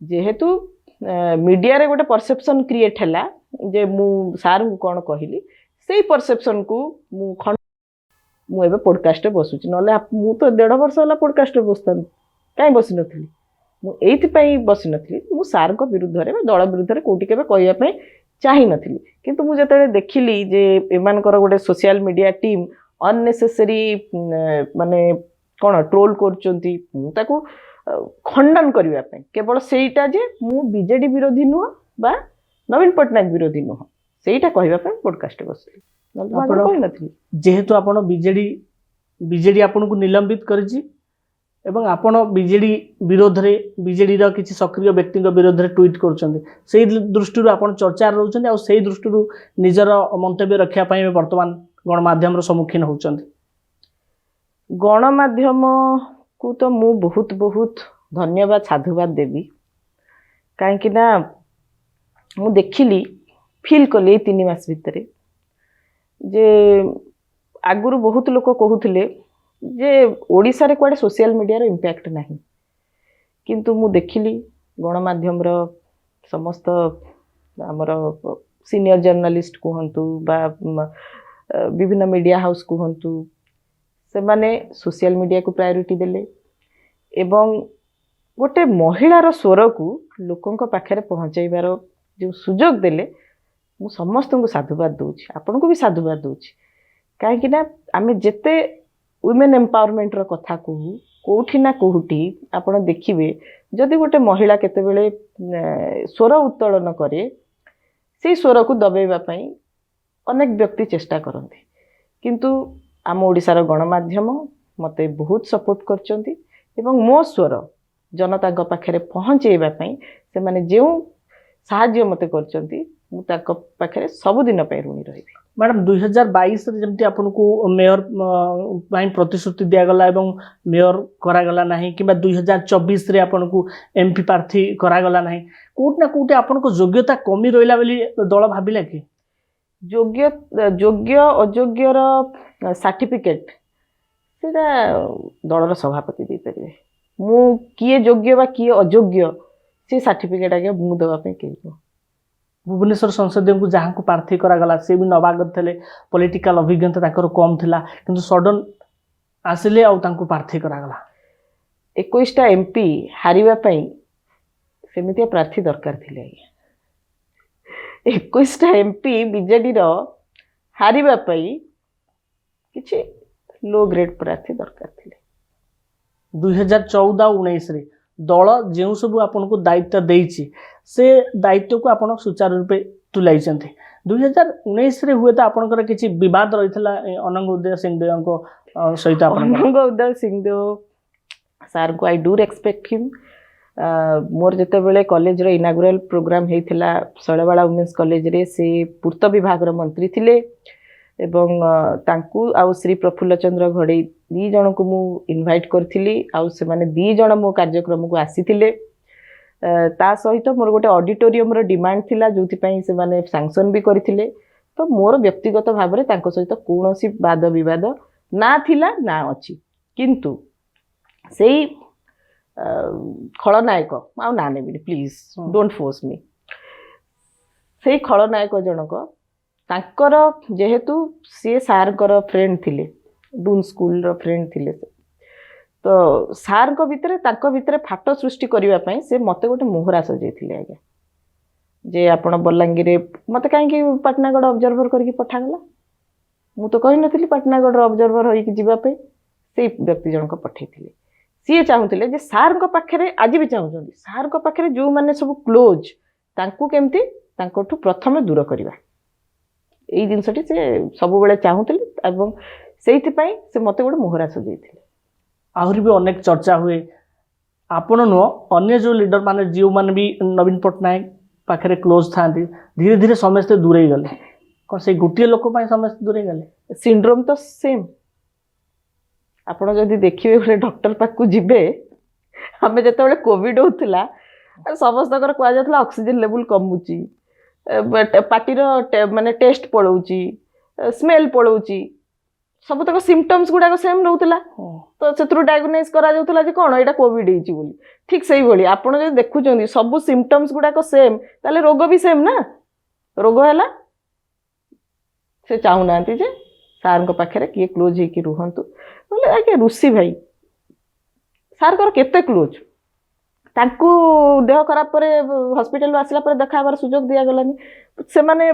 ଯେହେତୁ ମିଡ଼ିଆରେ ଗୋଟେ ପରସେପ୍ସନ୍ କ୍ରିଏଟ୍ ହେଲା ଯେ ମୁଁ ସାର୍ଙ୍କୁ କ'ଣ କହିଲି, ସେଇ ପରସେପ୍ସନ୍କୁ ମୁଁ ଏବେ ପଡ଼କାଷ୍ଟରେ ବସୁଛି, ନହେଲେ ମୁଁ ତ 1.5 ବର୍ଷ ହେଲା ପଡ଼କାଷ୍ଟରେ ବସିଥାନ୍ତି, କାହିଁ ବସିନଥିଲି? ମୁଁ ଏଇଥିପାଇଁ ବସିନଥିଲି, ମୁଁ ସାର୍ଙ୍କ ବିରୁଦ୍ଧରେ ବା ଦଳ ବିରୁଦ୍ଧରେ କେଉଁଠି କେବେ କହିବା ପାଇଁ ଚାହିଁନଥିଲି। କିନ୍ତୁ ମୁଁ ଯେତେବେଳେ ଦେଖିଲି ଯେ ଏମାନଙ୍କର ଗୋଟେ ସୋସିଆଲ ମିଡ଼ିଆ ଟିମ୍ ଅନନେସେସରୀ ମାନେ କ'ଣ ଟ୍ରୋଲ୍ କରୁଛନ୍ତି, ମୁଁ ତାକୁ ଖଣ୍ଡନ କରିବା ପାଇଁ କେବଳ ସେଇଟା ଯେ ମୁଁ ବିଜେଡି ବିରୋଧୀ ନୁହଁ ବା ନବୀନ ପଟ୍ଟନାୟକ ବିରୋଧୀ ନୁହଁ, ସେଇଟା କହିବା ପାଇଁ ପଡ଼କାଷ୍ଟରେ ବସିଥିଲି, ନହେଲେ କହିନଥିଲି। ଯେହେତୁ ଆପଣ ବିଜେଡି ଆପଣଙ୍କୁ ନିଲମ୍ବିତ କରିଛି ଏବଂ ଆପଣ ବିଜେଡି ବିରୋଧରେ, ବିଜେଡିର କିଛି ସକ୍ରିୟ ବ୍ୟକ୍ତିଙ୍କ ବିରୋଧରେ ଟ୍ୱିଟ୍ କରୁଛନ୍ତି, ସେଇ ଦୃଷ୍ଟିରୁ ଆପଣ ଚର୍ଚ୍ଚାରେ ରହୁଛନ୍ତି, ଆଉ ସେଇ ଦୃଷ୍ଟିରୁ ନିଜର ମନ୍ତବ୍ୟ ରଖିବା ପାଇଁ ବର୍ତ୍ତମାନ ଗଣମାଧ୍ୟମର ସମ୍ମୁଖୀନ ହେଉଛନ୍ତି। ଗଣମାଧ୍ୟମକୁ ତ ମୁଁ ବହୁତ ଧନ୍ୟବାଦ ସାଧୁବାଦ ଦେବି, କାହିଁକି ନା ମୁଁ ଦେଖିଲି, ଫିଲ୍ କଲି ଏଇ 3 ମାସ ଭିତରେ ଯେ ଆଗରୁ ବହୁତ ଲୋକ କହୁଥିଲେ ଯେ ଓଡ଼ିଶାରେ କୁଆଡ଼େ ସୋସିଆଲ ମିଡ଼ିଆର ଇମ୍ପ୍ୟାକ୍ଟ ନାହିଁ, କିନ୍ତୁ ମୁଁ ଦେଖିଲି ଗଣମାଧ୍ୟମର ସମସ୍ତ ଆମର ସିନିୟର ଜର୍ଣ୍ଣାଲିଷ୍ଟ କୁହନ୍ତୁ ବା ବିଭିନ୍ନ ମିଡ଼ିଆ ହାଉସ୍ କୁହନ୍ତୁ, ସେମାନେ ସୋସିଆଲ ମିଡ଼ିଆକୁ ପ୍ରାୟୋରିଟି ଦେଲେ ଏବଂ ଗୋଟେ ମହିଳାର ସ୍ୱରକୁ ଲୋକଙ୍କ ପାଖରେ ପହଞ୍ଚାଇବାର जो सुजोग देले मु समस्त को साधुवाद दूची आपन को भी साधुवाद दूची कहीं ना आम जिते वुमेन एम्पावरमेंट रो कथा कहू कोठी ना कोठी आपण देखिए जदि गोटे महिला केतेबेले स्वर उत्तोलन करे से स्वर को दबेबा पई अनेक व्यक्ति चेष्टा करते किंतु आम ओडिशार गणमाध्यम मते बहुत सपोर्ट करचंती एवं मो स्वर जनता पाखे पहुँचेबा पई से माने जो साहाय्य मते करचंती मु ताक पाखे सबुदिन पे ऋणी रही मैडम 2022 रे जमती आपन को मेयर पाई प्रतिश्रुति दिया गला एवं मेयर करा गला नाही किबा 2024 रे आपन को एमपी प्रार्थी करा गला नाही कोट ना कोट आपन को योग्यता कमी रोइला बेली दल भाबिला कि योग्य अयोग्यर सर्टिफिकेट सेटा दलर सभापति दे परिबे मु किए योग्य बा किए अयोग्य से सर्टिफिकेट आगे मु देवा पे के भुवनेश्वर संसदीय को जहाँ को प्रार्थी करा गला से भी नवागत थे पॉलिटिकल अभिज्ञता ताकर कम थिला किंतु सडन आसिले आउ तांको प्रार्थी करा गला 21टा एमपी हारिबा पई सेमितिया प्रार्थी दरकार थिले आज्ञा 21टा एमपी बीजेडी रो हारिबा पई किछि लो ग्रेड प्रार्थी दरकार थिले 2014-19 रे दल जो सब आपन को दायित्व देइछि से दायित्व को आपन सुचारू रूपे तुलाई 2019 रे हुए तो आपनकर किछि विवाद रहितला अनंग उदय सिंहदेव को सहित अनंग उदय सिंहदेव सर को I do respect him more जते बेले कॉलेज रो इनागुरल प्रोग्राम हेइथिला सळेवाला वुमेन्स कॉलेज रे से पूर्त विभाग रो मंत्री थिले एवं तांकू आउ श्री प्रफुल्ल चंद्र घड़े दी जन को मु इनवाइट करथिली आउ से माने दी जन मो कार्यक्रम को आसीथिले ता सहित मोर गोटे ऑडिटोरियम रो डिमांड थिला जोथि पई से माने सैंक्शन भी करथिले तो मोर व्यक्तिगत भाव रे तांको सहित कोनोसी वाद विवाद ना थिला ना अछि किंतु सेही खलनायक आ ना नेबी प्लीज डोंट फोर्स मी सेही खलनायक जनक तांकर जेहेतु सी सार कर फ्रेंड थिले डून स्कूल रो फ्रेंड थिले तो सार को भितरे फाट सृष्टि करबा पई से मते गोटे मोहरा सजेथिले आज्ञा जे आपण बलांगीर मते काहे पाटनागढ़ ऑब्जर्वर करके पठा गला मु तो कहि नथिली पाटनागढ़ ऑब्जर्वर होई कि जीवा पे से व्यक्ति जनक पठैथिले सी चाहूतिले जे सार को पाखरे आज भी चाहूछंदी सार को पाखरे जो माने सब क्लोज तांकू केमती तांकोठु प्रथम दूर करबा एई जिनसटी से सब बेले चाहूतिले एवं सेइथि पई से मते गोटे मोहरा सजेथिले आहरी भी अनेक चर्चा हुए आपण नो अन्य जो लीडर माने जीव मान भी नवीन पटनायक पाखरे क्लोज था धीरे धीरे समस्त दूरे गले कौन से गोटे लोक समस्त दूरे गले सिंड्रोम तो सेम आपण जदि देखिए गोटे डॉक्टर पाक जिबे हमें जिते कोविड होता समस्त कह जाता ऑक्सीजन लेवल कमुची पार्टीर माने टेस्ट पड़ौची स्मेल पड़ौची सब तक सिम्पटम्स गुड़ाक सेम रोला तो से डायग्नोज करा कौन यहाँ कोविड होली ठीक से ही आपड़ जो देखुं सब सिम्पटम्स गुड़ाक सेम ताले रोग भी सेम ना रोग है से चाहूना जे सार पाखे किए क्लोज होकर रुहतु बोले आगे ऋषि भाई सार कर केते क्लोज तांकू देह खराब पर हॉस्पिटल आसला पर देखाबार सुजोग दिया गलानी से माने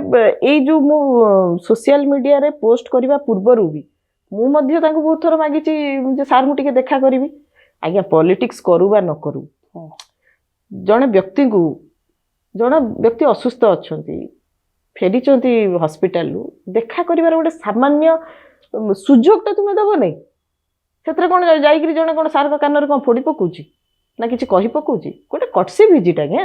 ए जो मु सोशल मीडिया रे पोस्ट करबा पूर्वरु भी मु मध्य तांकू बहुत थर मागी जे सार मु टिके देखा करिवि आज्ञा पॉलिटिक्स करू बा न करू जने व्यक्ति असुस्थ अछंती फेरीचंती हॉस्पिटल देखा करिवार गोटे सामान्य सुजोग ता तुमे दबो नै सेतरे कोन जाईकरी जने कोन सार कानर कोन फोड़ी पकोची ना किसी कही पकाउची गोटे कटसी भिजिट आज्ञा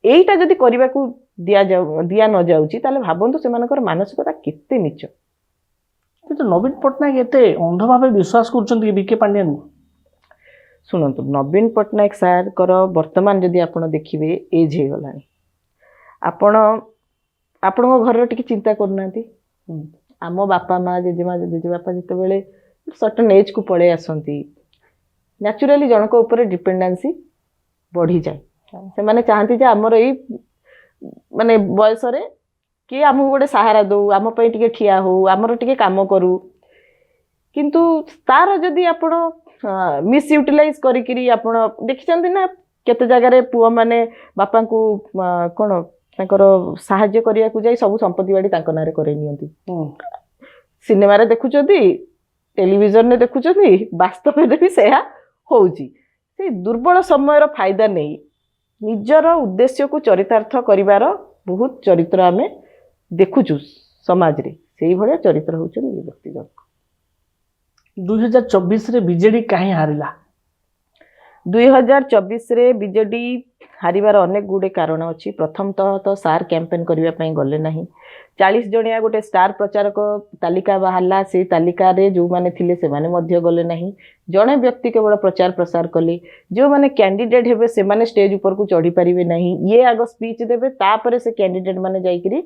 यहीटा जदि करने को दिया न जाऊँगी ताले भावतु से मानसिकता केते नीच तो नवीन पटनायक एते अंध भाव विश्वास कर बीके पांड्यान शुणु नवीन पटनायक सार कर वर्तमान जदि आपण देखिए एज हो गला आपण घर टिके चिंता करना आम बापा माँ जेजेमा जेजेबापा जिते बड़े सर्टन एज को पड़े आसती न्याचुराली जनक ऊपर डिपेंडेंसी बढ़ी जाए से माने चाहती जे आमर यही माने बयस रे कि आमको गोटे सहारा दो आम टिके ठिया हो आमर टिके काम करू किंतु तार जदि आपण मिसयूटिलाइज करी आपण देखिचंती ना केते जगह रे पुआ माने बापा को कोन ତାଙ୍କର ସାହାଯ୍ୟ କରିବାକୁ ଯାଇ ସବୁ ସମ୍ପତ୍ତି ବାଡ଼ି ତାଙ୍କ ନାଁରେ କରେଇ ନିଅନ୍ତି। ହୁଁ। ସିନେମାରେ ଦେଖୁଛନ୍ତି, ଟେଲିଭିଜନରେ ଦେଖୁଛନ୍ତି, ବାସ୍ତବରେ ବି ସେୟା ହଉଛି। ସେଇ ଦୁର୍ବଳ ସମୟର ଫାଇଦା ନେଇ ନିଜର ଉଦ୍ଦେଶ୍ୟକୁ ଚରିତାର୍ଥ କରିବାର ବହୁତ ଚରିତ୍ର ଆମେ ଦେଖୁଛୁ ସମାଜରେ। ସେଇଭଳିଆ ଚରିତ୍ର ହେଉଛନ୍ତି ଏ ବ୍ୟକ୍ତି ଜଣକ। 2024 ବିଜେଡି କାହିଁ ହାରିଲା? 2024 ବିଜେଡି ହାରିବାର ଅନେକ ଗୁଡ଼ିଏ କାରଣ ଅଛି। ପ୍ରଥମତଃ ତ ସାର୍ କ୍ୟାମ୍ପେନ୍ କରିବା ପାଇଁ ଗଲେ ନାହିଁ। 40 ଜଣିଆ ଗୋଟେ ଷ୍ଟାର ପ୍ରଚାରକ ତାଲିକା ବାହାରିଲା, ସେଇ ତାଲିକାରେ ଯେଉଁମାନେ ଥିଲେ ସେମାନେ ମଧ୍ୟ ଗଲେ ନାହିଁ। ଜଣେ ବ୍ୟକ୍ତି କେବଳ ପ୍ରଚାର ପ୍ରସାର କଲେ। ଯେଉଁମାନେ କ୍ୟାଣ୍ଡିଡେଟ୍ ହେବେ ସେମାନେ ଷ୍ଟେଜ୍ ଉପରକୁ ଚଢ଼ିପାରିବେ ନାହିଁ। ଇଏ ଆଗ ସ୍ପିଚ୍ ଦେବେ, ତାପରେ ସେ କ୍ୟାଣ୍ଡିଡେଟ୍ ମାନେ ଯାଇକରି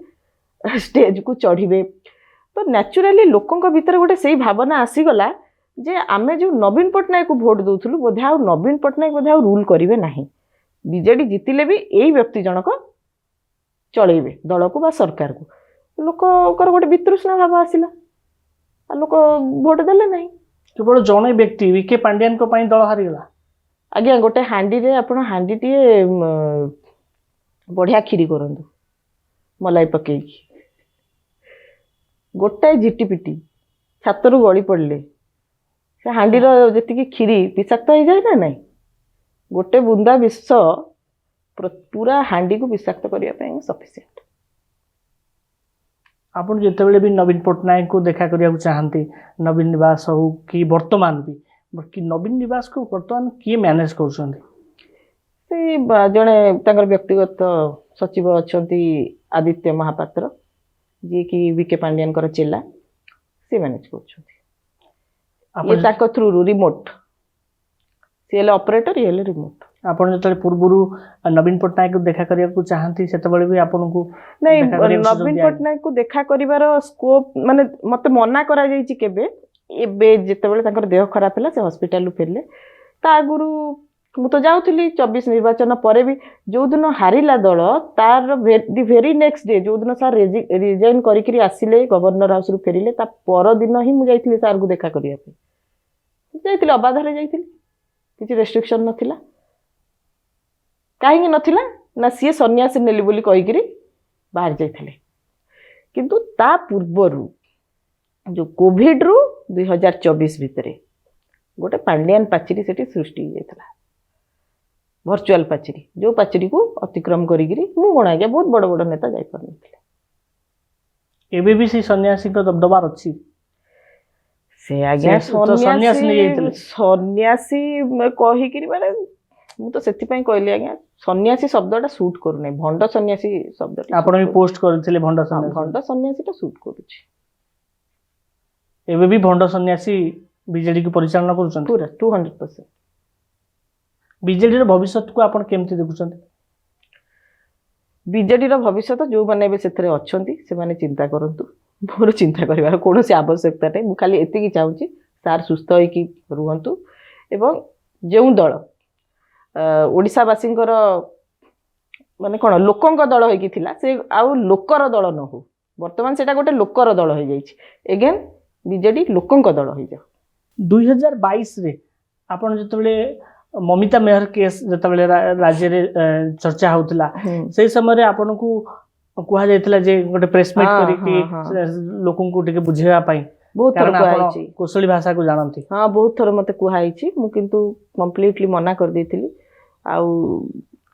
ଷ୍ଟେଜ୍କୁ ଚଢ଼ିବେ। ତ ନ୍ୟାଚୁରାଲି ଲୋକଙ୍କ ଭିତରେ ଗୋଟେ ସେଇ ଭାବନା ଆସିଗଲା ଯେ ଆମେ ଯେଉଁ ନବୀନ ପଟ୍ଟନାୟକକୁ ଭୋଟ୍ ଦେଉଥିଲୁ, ବୋଧେ ଆଉ ନବୀନ ପଟ୍ଟନାୟକ ବୋଧେ ଆଉ ରୁଲ୍ କରିବେ ନାହିଁ। ବିଜେଡି ଜିତିଲେ ବି ଏଇ ବ୍ୟକ୍ତି ଜଣକ ଚଳେଇବେ ଦଳକୁ ବା ସରକାରକୁ। ଲୋକଙ୍କର ଗୋଟେ ବିତୃଷ୍ଣା ଭାବ ଆସିଲା, ଆଉ ଲୋକ ଭୋଟ୍ ଦେଲେ ନାହିଁ। କେବଳ ଜଣେ ବ୍ୟକ୍ତି ବିକେ ପାଣ୍ଡିଆନଙ୍କ ପାଇଁ ଦଳ ହାରିଗଲା। ଆଜ୍ଞା, ଗୋଟେ ହାଣ୍ଡିରେ ଆପଣ ହାଣ୍ଡିଟିଏ ବଢ଼ିଆ କ୍ଷୀରି କରନ୍ତୁ ମଲାଇ ପକେଇକି, ଗୋଟାଏ ଝିଟିପିଟି ଛାତରୁ ଗଳି ପଡ଼ିଲେ ସେ ହାଣ୍ଡିର ଯେତିକି କ୍ଷୀରି ବିଷାକ୍ତ ହେଇଯାଏ ନା ନାହିଁ? ଗୋଟେ ବୁନ୍ଦା ବିଷ ପୁରା ହାଣ୍ଡିକୁ ବିଷାକ୍ତ କରିବା ପାଇଁ ସଫିସିଏଣ୍ଟ। ଆପଣ ଯେତେବେଳେ ବି ନବୀନ ପଟ୍ଟନାୟକଙ୍କୁ ଦେଖା କରିବାକୁ ଚାହାନ୍ତି, ନବୀନ ନିବାସ ହଉ କି ବର୍ତ୍ତମାନ ବି କି ନବୀନ ନିବାସକୁ ବର୍ତ୍ତମାନ କିଏ ମ୍ୟାନେଜ କରୁଛନ୍ତି? ସେ ଜଣେ ତାଙ୍କର ବ୍ୟକ୍ତିଗତ ସଚିବ ଅଛନ୍ତି ଆଦିତ୍ୟ ମହାପାତ୍ର, ଯିଏକି ବିକେ ପାଣ୍ଡିଆନଙ୍କର ଚେଲା, ସେ ମ୍ୟାନେଜ କରୁଛନ୍ତି। ଇଏ ତାଙ୍କ ଥ୍ରୁରୁ ରିମୋଟ, ସେ ହେଲେ ଅପରେଟର, ଇଏ ହେଲେ ରିମୋଟ। ଆପଣ ଯେତେବେଳେ ପୂର୍ବରୁ ନବୀନ ପଟ୍ଟନାୟକକୁ ଦେଖା କରିବାକୁ ଚାହାନ୍ତି ସେତେବେଳେ ବି ଆପଣଙ୍କୁ ନାଇଁ, ନବୀନ ପଟ୍ଟନାୟକକୁ ଦେଖା କରିବାର ସ୍କୋପ ମାନେ ମତେ ମନା କରାଯାଇଛି କେବେ? ଏବେ ଯେତେବେଳେ ତାଙ୍କର ଦେହ ଖରାପ ହେଲା, ସେ ହସ୍ପିଟାଲରୁ ଫେରିଲେ। ତା ଆଗରୁ ମୁଁ ତ ଯାଉଥିଲି 24 ନିର୍ବାଚନ ପରେ ବି। ଯେଉଁଦିନ ହାରିଲା ଦଳ, ତାର ଦି ଭେରି ନେକ୍ସଟ ଡେ ଯେଉଁଦିନ ସାର୍ ରିଜାଇନ୍ କରିକିରି ଆସିଲେ, ଗଭର୍ଣ୍ଣର ହାଉସରୁ ଫେରିଲେ, ତା ପରଦିନ ହିଁ ମୁଁ ଯାଇଥିଲି ସାର୍ଙ୍କୁ ଦେଖା କରିବା ପାଇଁ। ଯାଇଥିଲି, ଅବାଧରେ ଯାଇଥିଲି, କିଛି ରେଷ୍ଟ୍ରିକ୍ସନ୍ ନଥିଲା। କାହିଁକି ନଥିଲା ନା ସିଏ ସନ୍ନ୍ୟାସୀ ନେଲି ବୋଲି କହିକିରି ବାହାରି ଯାଇଥିଲେ। କିନ୍ତୁ ତା ପୂର୍ବରୁ ଯେଉଁ କୋଭିଡରୁ 2024 ଭିତରେ ଗୋଟେ ପାଣ୍ଡିଆନ ପାଚେରୀ ସେଠି ସୃଷ୍ଟି ହେଇଯାଇଥିଲା, ଭର୍ଚୁଆଲ ପାଚେରୀ, ଯେଉଁ ପାଚେରୀକୁ ଅତିକ୍ରମ କରିକିରି ମୁଁ କ'ଣ ଆଜ୍ଞା ବହୁତ ବଡ଼ ବଡ଼ ନେତା ଯାଇପାରୁନଥିଲେ। ଏବେ ବି ସେଇ ସନ୍ନ୍ୟାସୀଙ୍କ ଦବଦବାର ଅଛି। ସେ ଆଜ୍ଞା ସନ୍ନ୍ୟାସୀ କହିକିରି ମାନେ ମୁଁ ତ ସେଥିପାଇଁ କହିଲି ଆଜ୍ଞା, ସନ୍ନ୍ୟାସୀ ଶବ୍ଦଟା ସୁଟ୍ କରୁନାହିଁ, ଭଣ୍ଡ ସନ୍ନ୍ୟାସୀ ଶବ୍ଦଟା। ଆପଣ ବି ପୋଷ୍ଟ କରିଥିଲେ ଭଣ୍ଡ ସନ୍ନ୍ୟାସୀ। ଭଣ୍ଡ ସନ୍ନ୍ୟାସୀଟା ସୁଟ୍ କରୁଛି। ଏବେ ବି ଭଣ୍ଡ ସନ୍ନ୍ୟାସୀ ବିଜେଡିକୁ ପରିଚାଳନା କରୁଛନ୍ତି ପୁରା 200%। ବିଜେଡିର ଭବିଷ୍ୟତକୁ ଆପଣ କେମିତି ଦେଖୁଛନ୍ତି? ବିଜେଡିର ଭବିଷ୍ୟତ ଯେଉଁମାନେ ଏବେ ସେଥିରେ ଅଛନ୍ତି ସେମାନେ ଚିନ୍ତା କରନ୍ତୁ। ମୋର ଚିନ୍ତା କରିବାର କୌଣସି ଆବଶ୍ୟକତା ନାହିଁ। ମୁଁ ଖାଲି ଏତିକି ଚାହୁଁଛି ସାର୍ ସୁସ୍ଥ ହେଇକି ରୁହନ୍ତୁ ଏବଂ ଯେଉଁ ଦଳ ଓଡ଼ିଶାବାସୀଙ୍କର ମାନେ କ'ଣ ଲୋକଙ୍କ ଦଳ ହେଇକି ଥିଲା, ସେ ଆଉ ଲୋକର ଦଳ ନ ହଉ। ବର୍ତ୍ତମାନ ସେଟା ଗୋଟେ ଲୋକର ଦଳ ହେଇଯାଇଛି। ଏଗେନ୍ ବିଜେଡି ଲୋକଙ୍କ ଦଳ ହେଇଯାଉ। 2022ରେ ଆପଣ ଯେତେବେଳେ ମମିତା ମେହର କେସ୍ ଯେତେବେଳେ ରାଜ୍ୟରେ ଚର୍ଚ୍ଚା ହେଉଥିଲା, ସେଇ ସମୟରେ ଆପଣଙ୍କୁ କୁହାଯାଇଥିଲା ଯେ ଗୋଟେ ପ୍ରେସମିଟ୍ କରିକି ଲୋକଙ୍କୁ ଟିକେ ବୁଝେଇବା ପାଇଁ। ବହୁତ ଥର କୁହାଯାଇଛି, କୋଶଳୀ ଭାଷାକୁ ଜାଣନ୍ତି। ହଁ, ବହୁତ ଥର ମୋତେ କୁହାଯାଇଛି। ମୁଁ କିନ୍ତୁ କମ୍ପ୍ଲିଟଲି ମନା କରିଦେଇଥିଲି। ଆଉ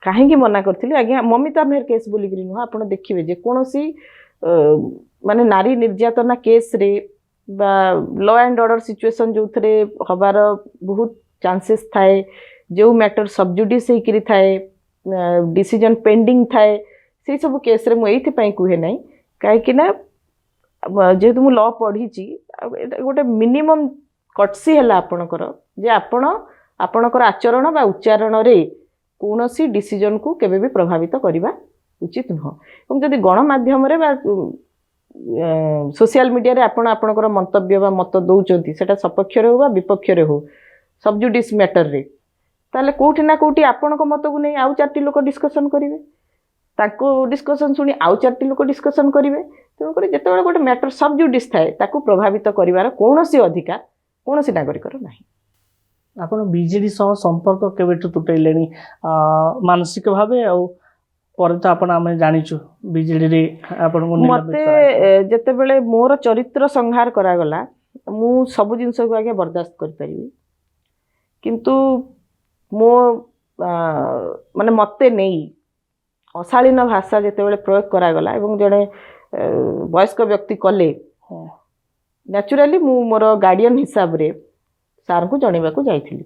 କାହିଁକି ମନା କରିଥିଲି ଆଜ୍ଞା, ମମିତା ମେହର କେସ୍ ବୋଲିକିରି ନୁହଁ, ଆପଣ ଦେଖିବେ ଯେକୌଣସି ମାନେ ନାରୀ ନିର୍ଯାତନା କେସ୍ରେ ବା ଲ ଆଣ୍ଡ ଅର୍ଡର ସିଚୁଏସନ୍ ଯେଉଁଥିରେ ହେବାର ବହୁତ ଚାନ୍ସେସ୍ ଥାଏ, ଯେଉଁ ମ୍ୟାଟର ସବଜୁଡିସ୍ ହେଇକିରି ଥାଏ, ଡିସିଜନ୍ ପେଣ୍ଡିଂ ଥାଏ, ସେଇ ସବୁ କେସ୍ରେ ମୁଁ ଏଇଥିପାଇଁ କୁହେ ନାହିଁ, କାହିଁକିନା ଯେହେତୁ ମୁଁ ଲ ପଢ଼ିଛି, ଏଇଟା ଗୋଟେ ମିନିମମ୍ କଟ୍ସି ହେଲା ଆପଣଙ୍କର ଯେ ଆପଣ ଆପଣଙ୍କର ଆଚରଣ ବା ଉଚ୍ଚାରଣରେ କୌଣସି ଡିସିଜନକୁ କେବେ ବି ପ୍ରଭାବିତ କରିବା ଉଚିତ ନୁହଁ। ଏବଂ ଯଦି ଗଣମାଧ୍ୟମରେ ବା ସୋସିଆଲ ମିଡ଼ିଆରେ ଆପଣ ଆପଣଙ୍କର ମନ୍ତବ୍ୟ ବା ମତ ଦେଉଛନ୍ତି, ସେଟା ସପକ୍ଷରେ ହେଉ ବା ବିପକ୍ଷରେ ହେଉ, ସବଜୁଡିସ୍ ମ୍ୟାଟରରେ, ତାହେଲେ କେଉଁଠି ନା କେଉଁଠି ଆପଣଙ୍କ ମତକୁ ନେଇ ଆଉ 4ଟି ଲୋକ ଡିସ୍କସନ୍ କରିବେ, ତାଙ୍କୁ ଡିସ୍କସନ୍ ଶୁଣି ଆଉ 4ଟି ଲୋକ ଡିସ୍କସନ୍ କରିବେ। ତେଣୁକରି ଯେତେବେଳେ ଗୋଟେ ମ୍ୟାଟର ସବଜୁଡିସ୍ ଥାଏ, ତାକୁ ପ୍ରଭାବିତ କରିବାର କୌଣସି ଅଧିକାର କୌଣସି ନାଗରିକର ନାହିଁ। ଆପଣ ବିଜେଡି ସହ ସମ୍ପର୍କ କେବେଠୁ ତୁଟେଇଲେଣି ମାନସିକ ଭାବେ ଆଉ ପରେ ତ ଆପଣ ଆମେ ଜାଣିଛୁ ବିଜେଡିରେ ଆପଣଙ୍କୁ ନିଲମ୍ବିତ ମତେ କରାଯାଇଥିଲା। ଯେତେବେଳେ ମୋର ଚରିତ୍ର ସଂହାର କରାଗଲା ମୁଁ ସବୁ ଜିନିଷକୁ ଆଜ୍ଞା ବରଦାସ୍ତ କରିପାରିବି କିନ୍ତୁ ମୋ ମାନେ ମତେ ନେଇ ଅଶାଳୀନ ଭାଷା ଯେତେବେଳେ ପ୍ରୟୋଗ କରାଗଲା ଏବଂ ଜଣେ ବୟସ୍କ ବ୍ୟକ୍ତି କଲେ ହଁ। ନ୍ୟାଚୁରାଲି ମୁଁ ମୋର ଗାର୍ଡିଆନ ହିସାବରେ ସାର୍ଙ୍କୁ ଜଣାଇବାକୁ ଯାଇଥିଲି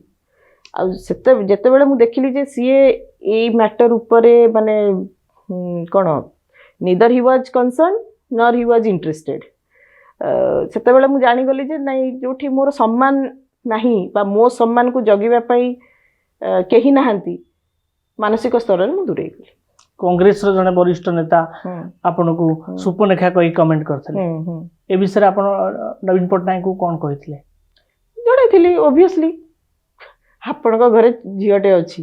ଆଉ ଯେତେବେଳେ ମୁଁ ଦେଖିଲି ଯେ ସିଏ ଏଇ ମ୍ୟାଟର ଉପରେ ମାନେ କ'ଣ ନିଦର ହି ୱାଜ୍ କନସର୍ନ ନର ହି ୱାଜ୍ ଇଣ୍ଟରେଷ୍ଟେଡ୍ ସେତେବେଳେ ମୁଁ ଜାଣିଗଲି ଯେ ନାଇଁ ଯୋଉଠି ମୋର ସମ୍ମାନ ନାହିଁ ବା ମୋ ସମ୍ମାନକୁ ଜଗିବା ପାଇଁ କେହି ନାହାନ୍ତି ମାନସିକ ସ୍ତରରେ ମୁଁ ଦୂରେଇ ଗଲି। କଂଗ୍ରେସର ଜଣେ ବରିଷ୍ଠ ନେତା ଆପଣଙ୍କୁ ସୁପନେଖା କହି କମେଣ୍ଟ କରିଥିଲେ ଏ ବିଷୟରେ ଆପଣ ନବୀନ ପଟ୍ଟନାୟକଙ୍କୁ କ'ଣ କହିଥିଲେ? ଜଣେଇଥିଲି ଓଭିୟସଲି ଆପଣଙ୍କ ଘରେ ଝିଅଟେ ଅଛି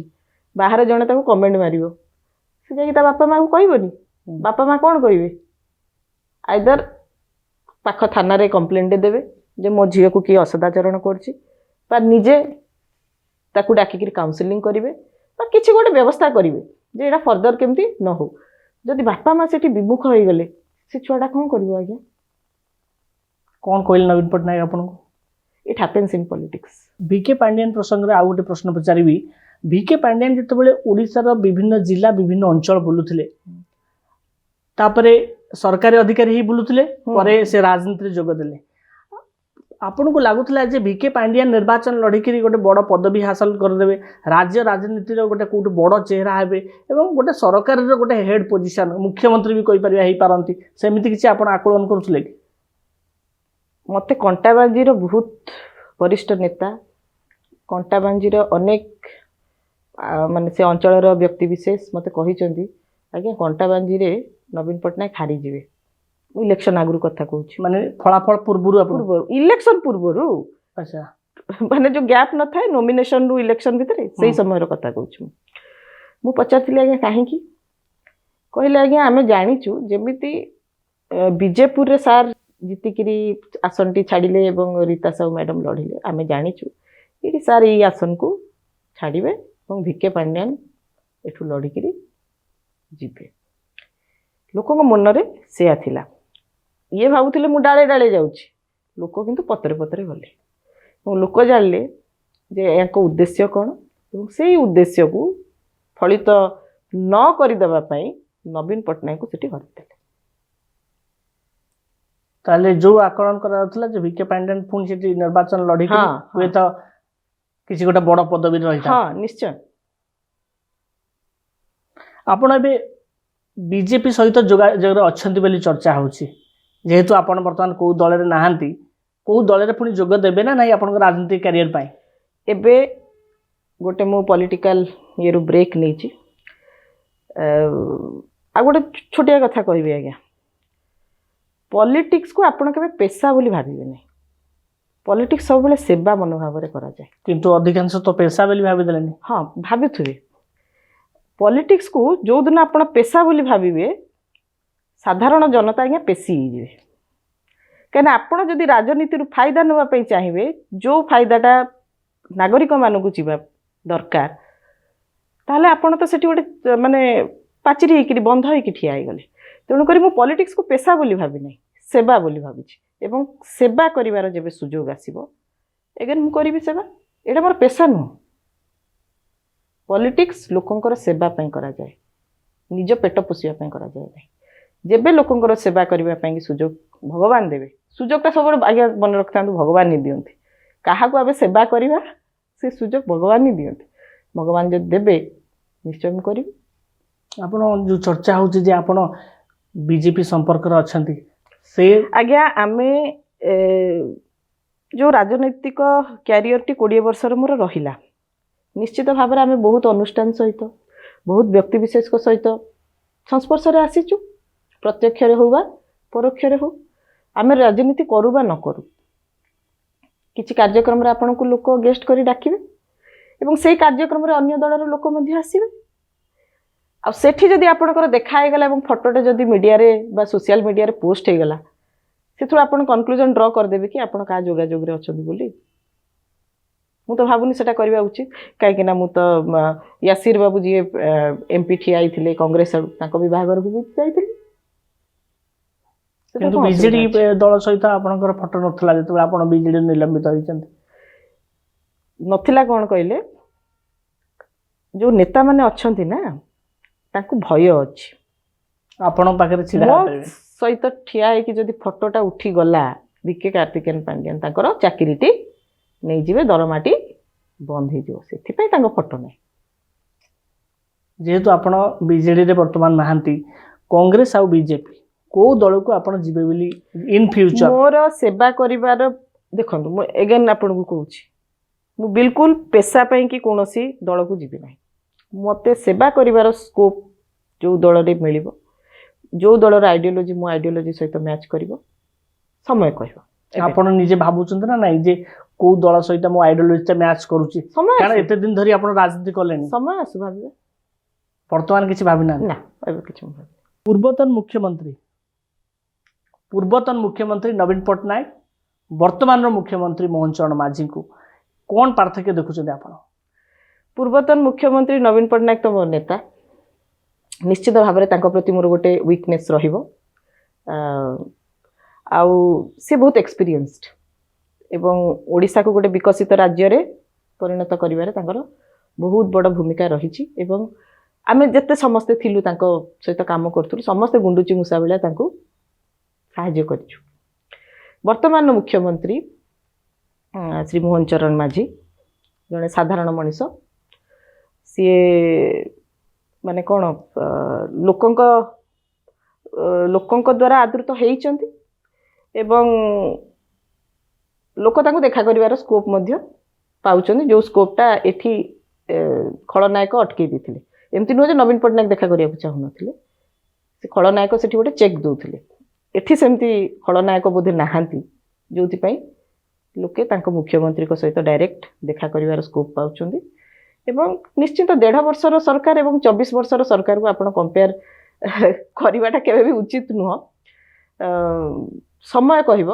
ବାହାରେ ଜଣେ ତାକୁ କମେଣ୍ଟ ମାରିବ ସେ ଯାଇକି ତା ବାପା ମାଆଙ୍କୁ କହିବନି ବାପା ମା କ'ଣ କହିବେ ଆଇଦର ପାଖ ଥାନାରେ କମ୍ପ୍ଲେନ୍ଟେ ଦେବେ ଯେ ମୋ ଝିଅକୁ କିଏ ଅସଦାଚରଣ କରୁଛି ବା ନିଜେ ତାକୁ ଡାକିକିରି କାଉନସିଲିଂ କରିବେ ବା କିଛି ଗୋଟେ ବ୍ୟବସ୍ଥା କରିବେ ଯେ ଏଇଟା ଫର୍ଦର କେମିତି ନ ହଉ। ଯଦି ବାପା ମା ସେଠି ବିମୁଖ ହେଇଗଲେ ସେ ଛୁଆଟା କ'ଣ କରିବ ଆଜ୍ଞା? କ'ଣ କହିଲେ ନବୀନ ପଟ୍ଟନାୟକ ଆପଣଙ୍କୁ? It happens in politics. VK Pandian ପ୍ରସଙ୍ଗରେ ଆଉ ଗୋଟେ ପ୍ରଶ୍ନ ପଚାରିବି। ଭିକେ ପାଣ୍ଡିଆନ ଯେତେବେଳେ ଓଡ଼ିଶାର ବିଭିନ୍ନ ଜିଲ୍ଲା ବିଭିନ୍ନ ଅଞ୍ଚଳ ବୁଲୁଥିଲେ ତାପରେ ସରକାରୀ ଅଧିକାରୀ ହିଁ ବୁଲୁଥିଲେ ପରେ ସେ ରାଜନୀତିରେ ଯୋଗ ଦେଲେ ଆପଣଙ୍କୁ ଲାଗୁଥିଲା ଯେ ଭିକେ ପାଣ୍ଡିଆନ ନିର୍ବାଚନ ଲଢ଼ିକିରି ଗୋଟେ ବଡ଼ ପଦବୀ ହାସଲ କରିଦେବେ ରାଜ୍ୟ ରାଜନୀତିର ଗୋଟେ କେଉଁଠି ବଡ଼ ଚେହେରା ହେବେ ଏବଂ ଗୋଟେ ସରକାରର ଗୋଟେ ହେଡ୍ ପୋଜିସନ୍ ମୁଖ୍ୟମନ୍ତ୍ରୀ ବି କହିପାରିବା ହେଇପାରନ୍ତି ସେମିତି କିଛି ଆପଣ ଆକଳନ କରୁଥିଲେ କି? ମୋତେ କଣ୍ଟାବାଞ୍ଜିର ବହୁତ ବରିଷ୍ଠ ନେତା କଣ୍ଟାବାଞ୍ଜିର ଅନେକ ମାନେ ସେ ଅଞ୍ଚଳର ବ୍ୟକ୍ତିବିଶେଷ ମୋତେ କହିଛନ୍ତି ଆଜ୍ଞା କଣ୍ଟାବାଞ୍ଜିରେ ନବୀନ ପଟ୍ଟନାୟକ ହାରିଯିବେ। ମୁଁ ଇଲେକ୍ସନ୍ ଆଗରୁ କଥା କହୁଛି ମାନେ ଫଳାଫଳ ପୂର୍ବରୁ ଇଲେକ୍ସନ୍ ପୂର୍ବରୁ ଆଚ୍ଛା ମାନେ ଯେଉଁ ଗ୍ୟାପ୍ ନଥାଏ ନୋମିନେସନ୍ରୁ ଇଲେକ୍ସନ୍ ଭିତରେ ସେଇ ସମୟର କଥା କହୁଛି ମୁଁ ପଚାରିଥିଲି ଆଜ୍ଞା କାହିଁକି କହିଲେ ଆଜ୍ଞା ଆମେ ଜାଣିଛୁ ଯେମିତି ବିଜେପୁରରେ ସାର୍ ଜିତିକିରି ଆସନଟି ଛାଡ଼ିଲେ ଏବଂ ରୀତା ସାହୁ ମ୍ୟାଡ଼ାମ୍ ଲଢ଼ିଲେ ଆମେ ଜାଣିଛୁ ଏଠି ସାର୍ ଏଇ ଆସନକୁ ଛାଡ଼ିବେ ଏବଂ ଭିକେ ପାଣ୍ଡିଆନ ଏଠୁ ଲଢ଼ିକିରି ଯିବେ। ଲୋକଙ୍କ ମନରେ ସେୟା ଥିଲା ଇଏ ଭାବୁଥିଲେ ମୁଁ ଡାଳେ ଡାଳେ ଯାଉଛି ଲୋକ କିନ୍ତୁ ପତରେ ପତରେ ଗଲେ ଏବଂ ଲୋକ ଜାଣିଲେ ଯେ ୟାଙ୍କ ଉଦ୍ଦେଶ୍ୟ କ'ଣ ଏବଂ ସେଇ ଉଦ୍ଦେଶ୍ୟକୁ ଫଳିତ ନ କରିଦେବା ପାଇଁ ନବୀନ ପଟ୍ଟନାୟକଙ୍କୁ ସେଠି ହରାଇଥିଲେ। ତାହେଲେ ଯୋଉ ଆକଳନ କରାଯାଉଥିଲା ଯେ ଭିକେ ପାଣ୍ଡିଆନ ପୁଣି ସେଠି ନିର୍ବାଚନ ଲଢ଼ିକି ହୁଏତ କିଛି ଗୋଟେ ବଡ଼ ପଦବୀରେ ରହିଥାଏ। ହଁ ନିଶ୍ଚୟ। ଆପଣ ଏବେ ବିଜେପି ସହିତ ଯୋଗାଯୋଗରେ ଅଛନ୍ତି ବୋଲି ଚର୍ଚ୍ଚା ହେଉଛି ଯେହେତୁ ଆପଣ ବର୍ତ୍ତମାନ କେଉଁ ଦଳରେ ନାହାନ୍ତି କେଉଁ ଦଳରେ ପୁଣି ଯୋଗ ଦେବେ ନା ନାହିଁ ଆପଣଙ୍କ ରାଜନୀତି କ୍ୟାରିୟର ପାଇଁ? ଏବେ ଗୋଟେ ମୁଁ ପଲିଟିକାଲ ଇଏରୁ ବ୍ରେକ୍ ନେଇଛି ଆଉ ଗୋଟେ ଛୋଟିଆ କଥା କହିବି ଆଜ୍ଞା ପଲିଟିକ୍ସକୁ ଆପଣ କେବେ ପେଶା ବୋଲି ଭାବିବେ ନାହିଁ ପଲିଟିକ୍ସ ସବୁବେଳେ ସେବା ମନୋଭାବରେ କରାଯାଏ କିନ୍ତୁ ଅଧିକାଂଶ ତ ପେଶା ବୋଲି ଭାବିଦେଲେନି। ହଁ ଭାବୁଥିବେ ପଲିଟିକ୍ସକୁ ଯେଉଁଦିନ ଆପଣ ପେଶା ବୋଲି ଭାବିବେ ସାଧାରଣ ଜନତା ଆଜ୍ଞା ପେଶୀ ହେଇଯିବେ କାହିଁକିନା ଆପଣ ଯଦି ରାଜନୀତିରୁ ଫାଇଦା ନେବା ପାଇଁ ଚାହିଁବେ ଯେଉଁ ଫାଇଦାଟା ନାଗରିକମାନଙ୍କୁ ଯିବା ଦରକାର ତାହେଲେ ଆପଣ ତ ସେଠି ଗୋଟେ ମାନେ ପାଚିରି ହେଇକିରି ବନ୍ଧ ହେଇକି ଠିଆ ହେଇଗଲେ ତେଣୁକରି ମୁଁ ପଲିଟିକ୍ସକୁ ପେଶା ବୋଲି ଭାବି ନାହିଁ ସେବା ବୋଲି ଭାବିଛି ଏବଂ ସେବା କରିବାର ଯେବେ ସୁଯୋଗ ଆସିବ ଏଗେନ୍ ମୁଁ କରିବି ସେବା ଏଇଟା ମୋର ପେଶା ନୁହଁ। ପଲିଟିକ୍ସ ଲୋକଙ୍କର ସେବା ପାଇଁ କରାଯାଏ ନିଜ ପେଟ ପୋଷିବା ପାଇଁ କରାଯାଏ ନାହିଁ ଯେବେ ଲୋକଙ୍କର ସେବା କରିବା ପାଇଁ ସୁଯୋଗ ଭଗବାନ ଦେବେ ସୁଯୋଗଟା ସବୁବେଳେ ଆଜ୍ଞା ମନେ ରଖିଥାନ୍ତୁ ଭଗବାନ ହିଁ ଦିଅନ୍ତି କାହାକୁ ଆମେ ସେବା କରିବା ସେ ସୁଯୋଗ ଭଗବାନ ହିଁ ଦିଅନ୍ତି ଭଗବାନ ଯଦି ଦେବେ ନିଶ୍ଚୟ ମୁଁ କରିବି। ଆପଣ ଯେଉଁ ଚର୍ଚ୍ଚା ହେଉଛି ଯେ ଆପଣ ବିଜେପି ସମ୍ପର୍କରେ ଅଛନ୍ତି ସେ ଆଜ୍ଞା ଆମେ ଯେଉଁ ରାଜନୈତିକ କ୍ୟାରିୟରଟି 20 ବର୍ଷର ମୋର ରହିଲା ନିଶ୍ଚିତ ଭାବରେ ଆମେ ବହୁତ ଅନୁଷ୍ଠାନ ସହିତ ବହୁତ ବ୍ୟକ୍ତିବିଶେଷଙ୍କ ସହିତ ସଂସ୍ପର୍ଶରେ ଆସିଛୁ ପ୍ରତ୍ୟକ୍ଷରେ ହେଉ ବା ପରୋକ୍ଷରେ ହେଉ ଆମେ ରାଜନୀତି କରୁ ବା ନ କରୁ କିଛି କାର୍ଯ୍ୟକ୍ରମରେ ଆପଣଙ୍କୁ ଲୋକ ଗେଷ୍ଟ କରି ଡାକିବେ ଏବଂ ସେଇ କାର୍ଯ୍ୟକ୍ରମରେ ଅନ୍ୟ ଦଳର ଲୋକ ମଧ୍ୟ ଆସିବେ ଆଉ ସେଠି ଯଦି ଆପଣଙ୍କର ଦେଖା ହେଇଗଲା ଏବଂ ଫଟୋଟେ ଯଦି ମିଡ଼ିଆରେ ବା ସୋସିଆଲ ମିଡ଼ିଆରେ ପୋଷ୍ଟ ହେଇଗଲା ସେଥିରୁ ଆପଣ କନକ୍ଲୁଜନ୍ ଡ୍ର କରିଦେବେ କି ଆପଣ କାହା ଯୋଗାଯୋଗରେ ଅଛନ୍ତି ବୋଲି ମୁଁ ତ ଭାବୁନି ସେଟା କରିବା ଉଚିତ କାହିଁକି ନା ମୁଁ ତ ୟାସିର ବାବୁ ଯିଏ ଏମପି ଠିଆ ହେଇଥିଲେ କଂଗ୍ରେସ ଆଡୁ ତାଙ୍କ ବିଭାଘରକୁ ବି ଯାଇଥିଲି। ସେଟା କିନ୍ତୁ କଣ ବିଜେଡି ଅସୁବିଧା ଅଛି? ଦଳ ସହିତ ଆପଣଙ୍କର ଫଟୋ ନଥିଲା ଯେତେବେଳେ ଆପଣ ବିଜେଡି ନିଲମ୍ବିତ ହେଇଛନ୍ତି। ନଥିଲା କଣ କହିଲେ, ଯୋଉ ନେତାମାନେ ଅଛନ୍ତି ନା ତାଙ୍କୁ ଭୟ ଅଛି। ଆପଣଙ୍କ ପାଖରେ ଛିଡା ମୋ ହେଇପାରିବେ। ସହିତ ଠିଆ ହେଇକି ଯଦି ଫଟୋଟା ଉଠିଗଲା ବିକେ କାର୍ତ୍ତିକେୟନ ପାଣ୍ଡିଆନ ତାଙ୍କର ଚାକିରିଟି ନେଇଯିବେ, ଦରମାଟି ବନ୍ଦ ହେଇଯିବ, ସେଥିପାଇଁ ତାଙ୍କ ଫଟୋ ନାହିଁ। ଯେହେତୁ ଆପଣ ବିଜେଡିରେ ବର୍ତ୍ତମାନ ନାହାନ୍ତି, କଂଗ୍ରେସ ଆଉ ବିଜେପି କୋଉ ଦଳକୁ ଆପଣ ଯିବେ ବୋଲି ଇନ୍ ଫ୍ୟୁଚର? ମୋର ସେବା କରିବାର ଦେଖନ୍ତୁ, ମୁଁ ଏଗେନ୍ ଆପଣଙ୍କୁ କହୁଛି, ମୁଁ ବିଲକୁଲ ପେଶା ପାଇଁ କି କୌଣସି ଦଳକୁ ଯିବି ନାହିଁ। ମୋତେ ସେବା କରିବାର ସ୍କୋପ୍ ଯୋଉ ଦଳରେ ମିଳିବ, ଯୋଉ ଦଳର ଆଇଡିଓଲୋଜି ମୋ ଆଇଡିଓଲୋଜି ସହିତ ମ୍ୟାଚ୍ କରିବ, ସମୟ କହିବ। ଆପଣ ନିଜେ ଭାବୁଛନ୍ତି ନା ନାଇଁ ଯେ କୋଉ ଦଳ ସହିତ ମୋ ଆଇଡିଓଲୋଜିଟା ମ୍ୟାଚ୍ କରୁଛି? ସମୟ କାରଣ ଆସୁ, ଏତେ ଦିନ ଧରି ଆପଣ ରାଜନୀତି କଲେଣି, ସମୟ ଆସୁ ଭାବିବେ। ବର୍ତ୍ତମାନ କିଛି ଭାବିନାହାନ୍ତି? ନା, ଏବେ କିଛି ମୁଁ ଭାବିନି। ପୂର୍ବତନ ମୁଖ୍ୟମନ୍ତ୍ରୀ ନବୀନ ପଟ୍ଟନାୟକ, ବର୍ତ୍ତମାନର ମୁଖ୍ୟମନ୍ତ୍ରୀ ମୋହନ ଚରଣ ମାଝୀଙ୍କୁ କ'ଣ ପାର୍ଥକ୍ୟ ଦେଖୁଛନ୍ତି ଆପଣ? ପୂର୍ବତନ ମୁଖ୍ୟମନ୍ତ୍ରୀ ନବୀନ ପଟ୍ଟନାୟକ ତ ମୋ ନେତା, ନିଶ୍ଚିତ ଭାବରେ ତାଙ୍କ ପ୍ରତି ମୋର ଗୋଟେ ୱିକନେସ୍ ରହିବ। ଆଉ ସେ ବହୁତ ଏକ୍ସପିରିଏନ୍ସଡ ଏବଂ ଓଡ଼ିଶାକୁ ଗୋଟେ ବିକଶିତ ରାଜ୍ୟରେ ପରିଣତ କରିବାରେ ତାଙ୍କର ବହୁତ ବଡ଼ ଭୂମିକା ରହିଛି। ଏବଂ ଆମେ ଯେତେ ସମସ୍ତେ ଥିଲୁ ତାଙ୍କ ସହିତ କାମ କରୁଥିଲୁ, ସମସ୍ତେ ଗୁଣ୍ଡୁଚି ମୂଷା ଭଳିଆ ତାଙ୍କୁ ସାହାଯ୍ୟ କରିଛୁ। ବର୍ତ୍ତମାନର ମୁଖ୍ୟମନ୍ତ୍ରୀ ଶ୍ରୀ ମୋହନ ଚରଣ ମାଝୀ ଜଣେ ସାଧାରଣ ମଣିଷ। ସିଏ ମାନେ କ'ଣ ଲୋକଙ୍କ ଦ୍ୱାରା ଆଦୃତ ହେଇଛନ୍ତି ଏବଂ ଲୋକ ତାଙ୍କୁ ଦେଖା କରିବାର ସ୍କୋପ୍ ମଧ୍ୟ ପାଉଛନ୍ତି, ଯେଉଁ ସ୍କୋପ୍ଟା ଏଠି ଖଳନାୟକ ଅଟକେଇ ଦେଇଥିଲେ। ଏମିତି ନୁହେଁ ଯେ ନବୀନ ପଟ୍ଟନାୟକ ଦେଖା କରିବାକୁ ଚାହୁଁନଥିଲେ, ସେ ଖଳନାୟକ ସେଠି ଗୋଟେ ଚେକ୍ ଦେଉଥିଲେ। ଏଠି ସେମିତି ଖଳନାୟକ ବୋଧେ ନାହାନ୍ତି, ଯେଉଁଥିପାଇଁ ଲୋକେ ତାଙ୍କ ମୁଖ୍ୟମନ୍ତ୍ରୀଙ୍କ ସହିତ ଡାଇରେକ୍ଟ ଦେଖା କରିବାର ସ୍କୋପ୍ ପାଉଛନ୍ତି। ଏବଂ ନିଶ୍ଚିତ 1.5 ବର୍ଷର ସରକାର ଏବଂ 24 ବର୍ଷର ସରକାରକୁ ଆପଣ କମ୍ପେୟାର କରିବାଟା କେବେ ବି ଉଚିତ ନୁହଁ। ସମୟ କହିବ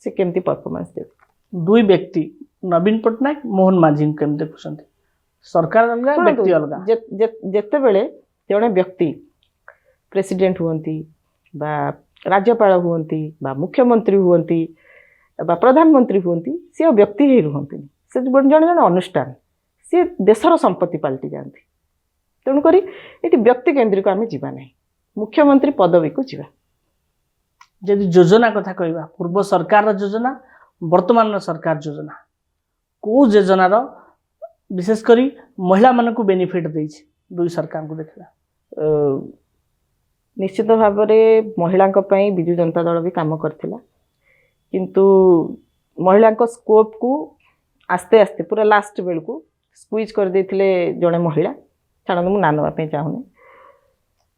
ସେ କେମିତି ପରଫର୍ମାନ୍ସ ଦେବେ। ଦୁଇ ବ୍ୟକ୍ତି ନବୀନ ପଟ୍ଟନାୟକ ମୋହନ ମାଝୀଙ୍କୁ କେମିତି ଦେଖୁଛନ୍ତି? ସରକାର ଅଲଗା, ବ୍ୟକ୍ତି ଅଲଗା। ଯେତେବେଳେ ଜଣେ ବ୍ୟକ୍ତି ପ୍ରେସିଡେଣ୍ଟ ହୁଅନ୍ତି ବା ରାଜ୍ୟପାଳ ହୁଅନ୍ତି ବା ମୁଖ୍ୟମନ୍ତ୍ରୀ ହୁଅନ୍ତି ବା ପ୍ରଧାନମନ୍ତ୍ରୀ ହୁଅନ୍ତି, ସେ ଆଉ ବ୍ୟକ୍ତି ହେଇ ରୁହନ୍ତିନି, ସେ ଜଣେ ଅନୁଷ୍ଠାନ, ସିଏ ଦେଶର ସମ୍ପତ୍ତି ପାଲଟି ଯାଆନ୍ତି। ତେଣୁକରି ଏଠି ବ୍ୟକ୍ତି କେନ୍ଦ୍ରିକ ଆମେ ଯିବା ନାହିଁ, ମୁଖ୍ୟମନ୍ତ୍ରୀ ପଦବୀକୁ ଯିବା। ଯଦି ଯୋଜନା କଥା କହିବା, ପୂର୍ବ ସରକାରର ଯୋଜନା, ବର୍ତ୍ତମାନର ସରକାର ଯୋଜନା, କୋଉ ଯୋଜନାର ବିଶେଷ କରି ମହିଳାମାନଙ୍କୁ ବେନିଫିଟ୍ ଦେଇଛି ଦୁଇ ସରକାରଙ୍କୁ ଦେଖିବା? ନିଶ୍ଚିତ ଭାବରେ ମହିଳାଙ୍କ ପାଇଁ ବିଜୁ ଜନତା ଦଳ ବି କାମ କରିଥିଲା, କିନ୍ତୁ ମହିଳାଙ୍କ ସ୍କୋପ୍କୁ ଆସ୍ତେ ଆସ୍ତେ ପୁରା ଲାଷ୍ଟ ବେଳକୁ ସ୍କୁଇଜ୍ କରିଦେଇଥିଲେ ଜଣେ ମହିଳା, ଛାଡ଼ନ୍ତୁ ମୁଁ ନାଁ ନେବା ପାଇଁ ଚାହୁଁନି।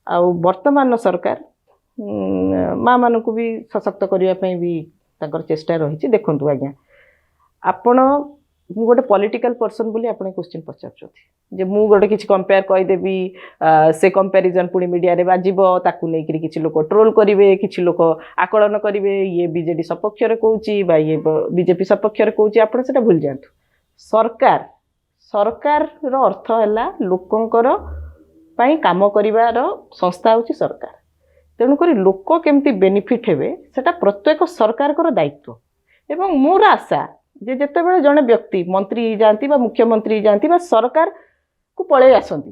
ଆଉ ବର୍ତ୍ତମାନର ସରକାର ମାଆମାନଙ୍କୁ ବି ସଶକ୍ତ କରିବା ପାଇଁ ବି ତାଙ୍କର ଚେଷ୍ଟା ରହିଛି। ଦେଖନ୍ତୁ ଆଜ୍ଞା, ଆପଣ, ମୁଁ ଗୋଟେ ପଲିଟିକାଲ ପର୍ସନ୍ ବୋଲି ଆପଣ କ୍ୱେଶ୍ଚିନ୍ ପଚାରୁଛନ୍ତି ଯେ ମୁଁ ଗୋଟେ କିଛି କମ୍ପେୟାର କହିଦେବି, ସେ କମ୍ପାରିଜନ୍ ପୁଣି ମିଡ଼ିଆରେ ବାଜିବ, ତାକୁ ନେଇକରି କିଛି ଲୋକ ଟ୍ରୋଲ୍ କରିବେ, କିଛି ଲୋକ ଆକଳନ କରିବେ, ଇଏ ବିଜେଡି ସପକ୍ଷରେ କହୁଛି ବା ଇଏ ବିଜେପି ସପକ୍ଷରେ କହୁଛି। ଆପଣ ସେଟା ଭୁଲି ଯାଆନ୍ତୁ। ସରକାରର ଅର୍ଥ ହେଲା ଲୋକଙ୍କର ପାଇଁ କାମ କରିବାର ସଂସ୍ଥା ହେଉଛି ସରକାର। ତେଣୁକରି ଲୋକ କେମିତି ବେନିଫିଟ୍ ହେବେ ସେଟା ପ୍ରତ୍ୟେକ ସରକାରଙ୍କର ଦାୟିତ୍ୱ। ଏବଂ ମୋର ଆଶା ଯେ ଯେତେବେଳେ ଜଣେ ବ୍ୟକ୍ତି ମନ୍ତ୍ରୀ ଯାଆନ୍ତି ବା ମୁଖ୍ୟମନ୍ତ୍ରୀ ଯାଆନ୍ତି ବା ସରକାରକୁ ପଳେଇ ଆସନ୍ତି,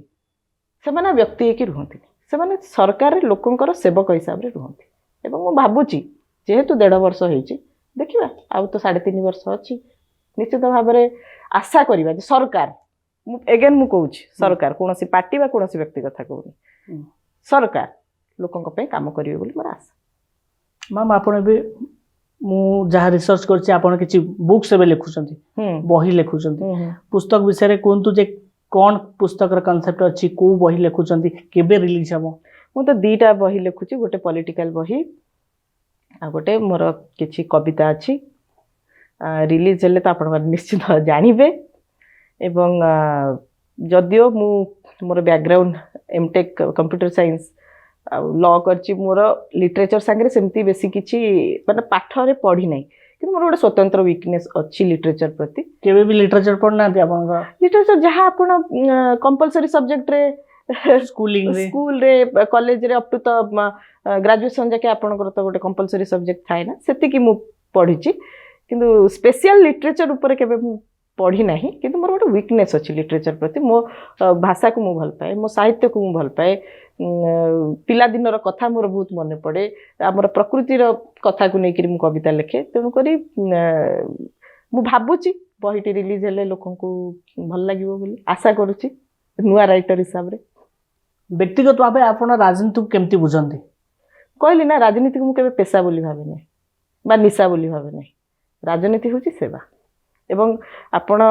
ସେମାନେ ବ୍ୟକ୍ତି ହେଇକି ରୁହନ୍ତିନି, ସେମାନେ ସରକାରରେ ଲୋକଙ୍କର ସେବକ ହିସାବରେ ରୁହନ୍ତି। ଏବଂ ମୁଁ ଭାବୁଛି ଯେହେତୁ 1.5 ବର୍ଷ ହେଇଛି, ଦେଖିବା ଆଉ ତ 3.5 ବର୍ଷ ଅଛି, ନିଶ୍ଚିତ ଭାବରେ ଆଶା କରିବା ଯେ ସରକାର, ମୁଁ କହୁଛି ସରକାର, କୌଣସି ପାର୍ଟି ବା କୌଣସି ବ୍ୟକ୍ତି କଥା କହୁନି, ସରକାର ଲୋକଙ୍କ ପାଇଁ କାମ କରିବେ ବୋଲି ମୋର ଆଶା। ମ୍ୟାମ୍, ଆପଣ ଏବେ, ମୁଁ ଯାହା ରିସର୍ଚ୍ଚ କରିଛି, ଆପଣ କିଛି ବୁକ୍ସ ଏବେ ଲେଖୁଛନ୍ତି, ବହି ଲେଖୁଛନ୍ତି, ପୁସ୍ତକ ବିଷୟରେ କୁହନ୍ତୁ ଯେ କ'ଣ ପୁସ୍ତକର କନସେପ୍ଟ ଅଛି, କୋଉ ବହି ଲେଖୁଛନ୍ତି, କେବେ ରିଲିଜ୍ ହେବ? ମୁଁ ତ 2ଟା ବହି ଲେଖୁଛି, ଗୋଟେ ପଲିଟିକାଲ ବହି ଆଉ ଗୋଟେ ମୋର କିଛି କବିତା ଅଛି। ରିଲିଜ୍ ହେଲେ ତ ଆପଣମାନେ ନିଶ୍ଚିତ ଜାଣିବେ। ଏବଂ ଯଦିଓ ମୁଁ ମୋର ବ୍ୟାକଗ୍ରାଉଣ୍ଡ ଏମଟେକ୍ କମ୍ପ୍ୟୁଟର ସାଇନ୍ସ ଆଉ ଲ କରିଛି, ମୋର ଲିଟରେଚର ସାଙ୍ଗରେ ସେମିତି ବେଶୀ କିଛି ମାନେ ପାଠରେ ପଢ଼ି ନାହିଁ, କିନ୍ତୁ ମୋର ଗୋଟେ ସ୍ୱତନ୍ତ୍ର ୱିକନେସ୍ ଅଛି लिटरेचर प्रति। केबे भी लिटरेचर पढ़ना आपन लिटरेचर जहाँ आपण कंपलसरी सब्जेक्ट रे स्कूलिंग रे स्कूल रे कॉलेज रे अप टू तो ग्रेजुएशन जाके आपनकर तो गोटे कंपलसरी सब्जेक्ट थाए ना सेति की मु पढ़िची किंतु स्पेशल लिटरेचर ऊपर केबे मु पढ़ी नाही किंतु मोर गोटे वीकनेस अच्छी लिटरेचर प्रति मो भाषा को मु भल पाए मो साहित्य को मु भल पाए पिला दिनर कथा मोर बहुत मन पड़े आमर प्रकृतिर कथा को लेकर मु कविता लिखे तेणु करी मु भाबुची बहिटी रिलीज हेले लोकन को भल लागिवो बोली आशा करूची नुआ राइटर हिसाब रे। व्यक्तिगत भावे आपण राजनीति को केमती बुझंती कहली ना राजनीति को मु केबे पेशा बोली भाबे नै बा निशा बोली भाबे नै राजनीति होची सेवा एवं आपण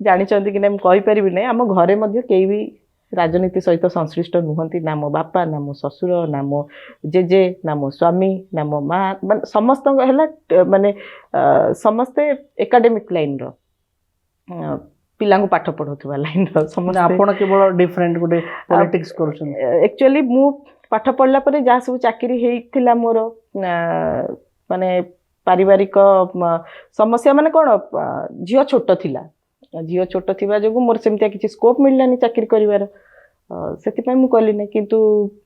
जानिचंती कि नै मु कहि परिबि नै हम घरे मध्ये केही भी राजनीति सहित संश्लिष्ट नुहंती ना मो बापा ना मो ससुर ना मो जेजे ना मो स्वामी ना मो माँ समस्त माने समस्ते एकाडेमिक लाइन रो पिला पाठ पढ़ुवा लाइन रो समस्त आपण केवल डिफरेंट गोटे पॉलिटिक्स करूछन एक्चुअली मु पाठ पढ़ला परे जा सब चाकरी हेइथिला मोर माने पारिवारिक समस्या माने कोन झियो छोट थिला झील छोट थिबा जो मोर सेमतिया किसी स्कोप मिललानी चाकरी करिवार से मु कली ना किंतु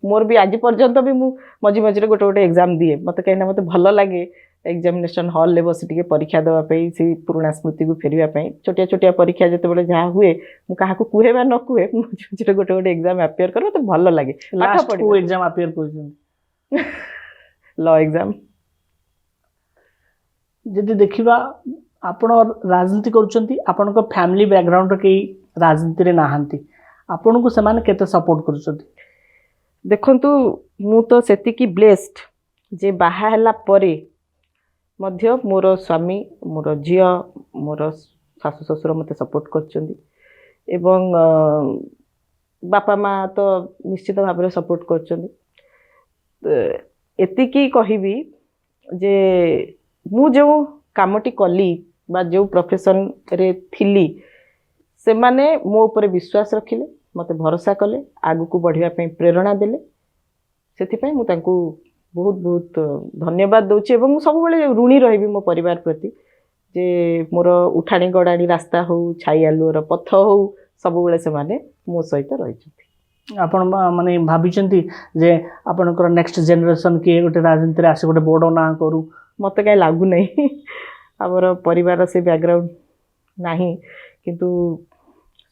मोर भी आज पर्यंत भी मु मझी मझे गोटे गोटे एग्जाम दिए मत कहीं मत भल लगे एग्जामिनेशन हॉल ले बस टिके परीक्षा देवा से पुराना स्मृति को फेरवा छोटिया छोटिया परीक्षा जिते जहाँ हुए मु क्या कहे न कहे मझे मझे गोटे गोटे एग्जाम अपियर कर मत भल लगे एग्जाम अपियर कर लॉ एग्जाम जदि देखिबा आपण राजनीति करूछंती आपण को फैमिली बैकग्राउंड के राजनीति रे नाहंती आपण को समान केते सपोर्ट करूछंती देखंतु मु तो सेति की ब्लेस्ड जे बाहा हला परे मध्य मोर स्वामी मोर झियो मोर सासु ससुर मते सपोर्ट करछंती एवं बापा माँ तो निश्चित भाव में सपोर्ट करछंती एति की कहिबी जे मु जो कामटी कली बा जो प्रोफेशन रे थिली से माने मो ऊपर विश्वास रखिले मते भरोसा कले आगु को बढ़िया पई प्रेरणा देले सेति पई मु तांको बहुत बहुत धन्यवाद दउछि एवं सब बेले ऋणी रहिबी मो परिवार प्रति जे मोर उठाणी गडाणी रास्ता हो छाई आलुर पथ हो सब बेले से माने मो सहित रहिछथि आपण माने भाबिचंती जे आपनकर नेक्स्ट जनरेशन के गोटे राजनीति रे आसे गोटे बड़ ना करू मत कहीं लागू नहीं आमर परिवार से बैकग्राउंड नहीं किंतु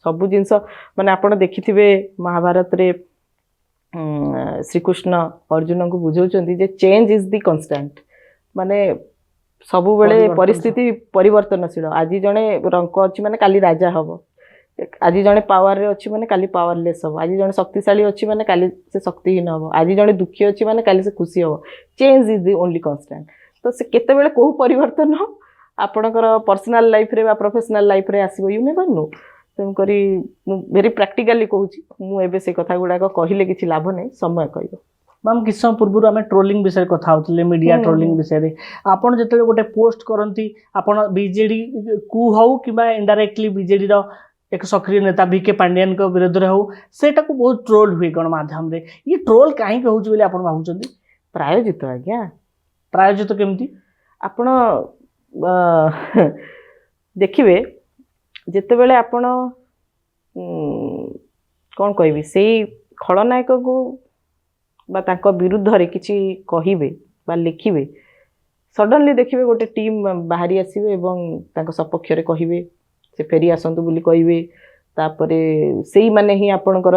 सबु जिनस माने आपण देखिथिबे महाभारत रे श्रीकृष्ण अर्जुन को बुझाउछंती जे चेंज इज द कांस्टेंट माने सबु बेले परिस्थिति परिवर्तनशील आज जने रंक अछि माने काली राजा हबो आज जने पावर रे अछि माने काली पावरलेस हबो आज जने शक्तिशाली अछि माने काली से शक्तिहीन हबो आज जने दुखी अछि माने काली से खुशी हबो change is the only constant तो से केते बेले को परिवर्तन हो आपणकर पर्सनल लाइफ रे बा प्रोफेशनल लाइफ रे आसीबो यू नेवर नो तेणु करी वेरी प्रैक्टिकली कहूची मु एबे से कथा गुडा कहिले किछि लाभ नै समय कहबो मैम किछ समय पूर्व आम ट्रोलिंग विषय कथा होतले मीडिया ट्रोलिंग विषय रे आपण जते गोटे पोस्ट करंती आपण बीजेडी कु हो किबा इनडायरेक्टली बीजेडी रो एक सक्रिय नेता बीके पांड्यान को विरोध रे हो सेटा को बहुत ट्रोल हुए गण माध्यम रे ये ट्रोल काहे कहूची बोली आपण भाबुचंदी प्रायोजित आज्ञा प्रायोजित केमती आपण देखिए जिते बेले आपण कौन कहबी से खलनायक को बा तांको विरुद्ध रे किछि कहिबे बा लिखिबे सडनली देखिबे गोटे टीम बाहरी आसीबे एवं तांको सपक्ष रे कहिबे से फेरी आसंतु बोली कहिबे तापरे सेही माने ही आपणकर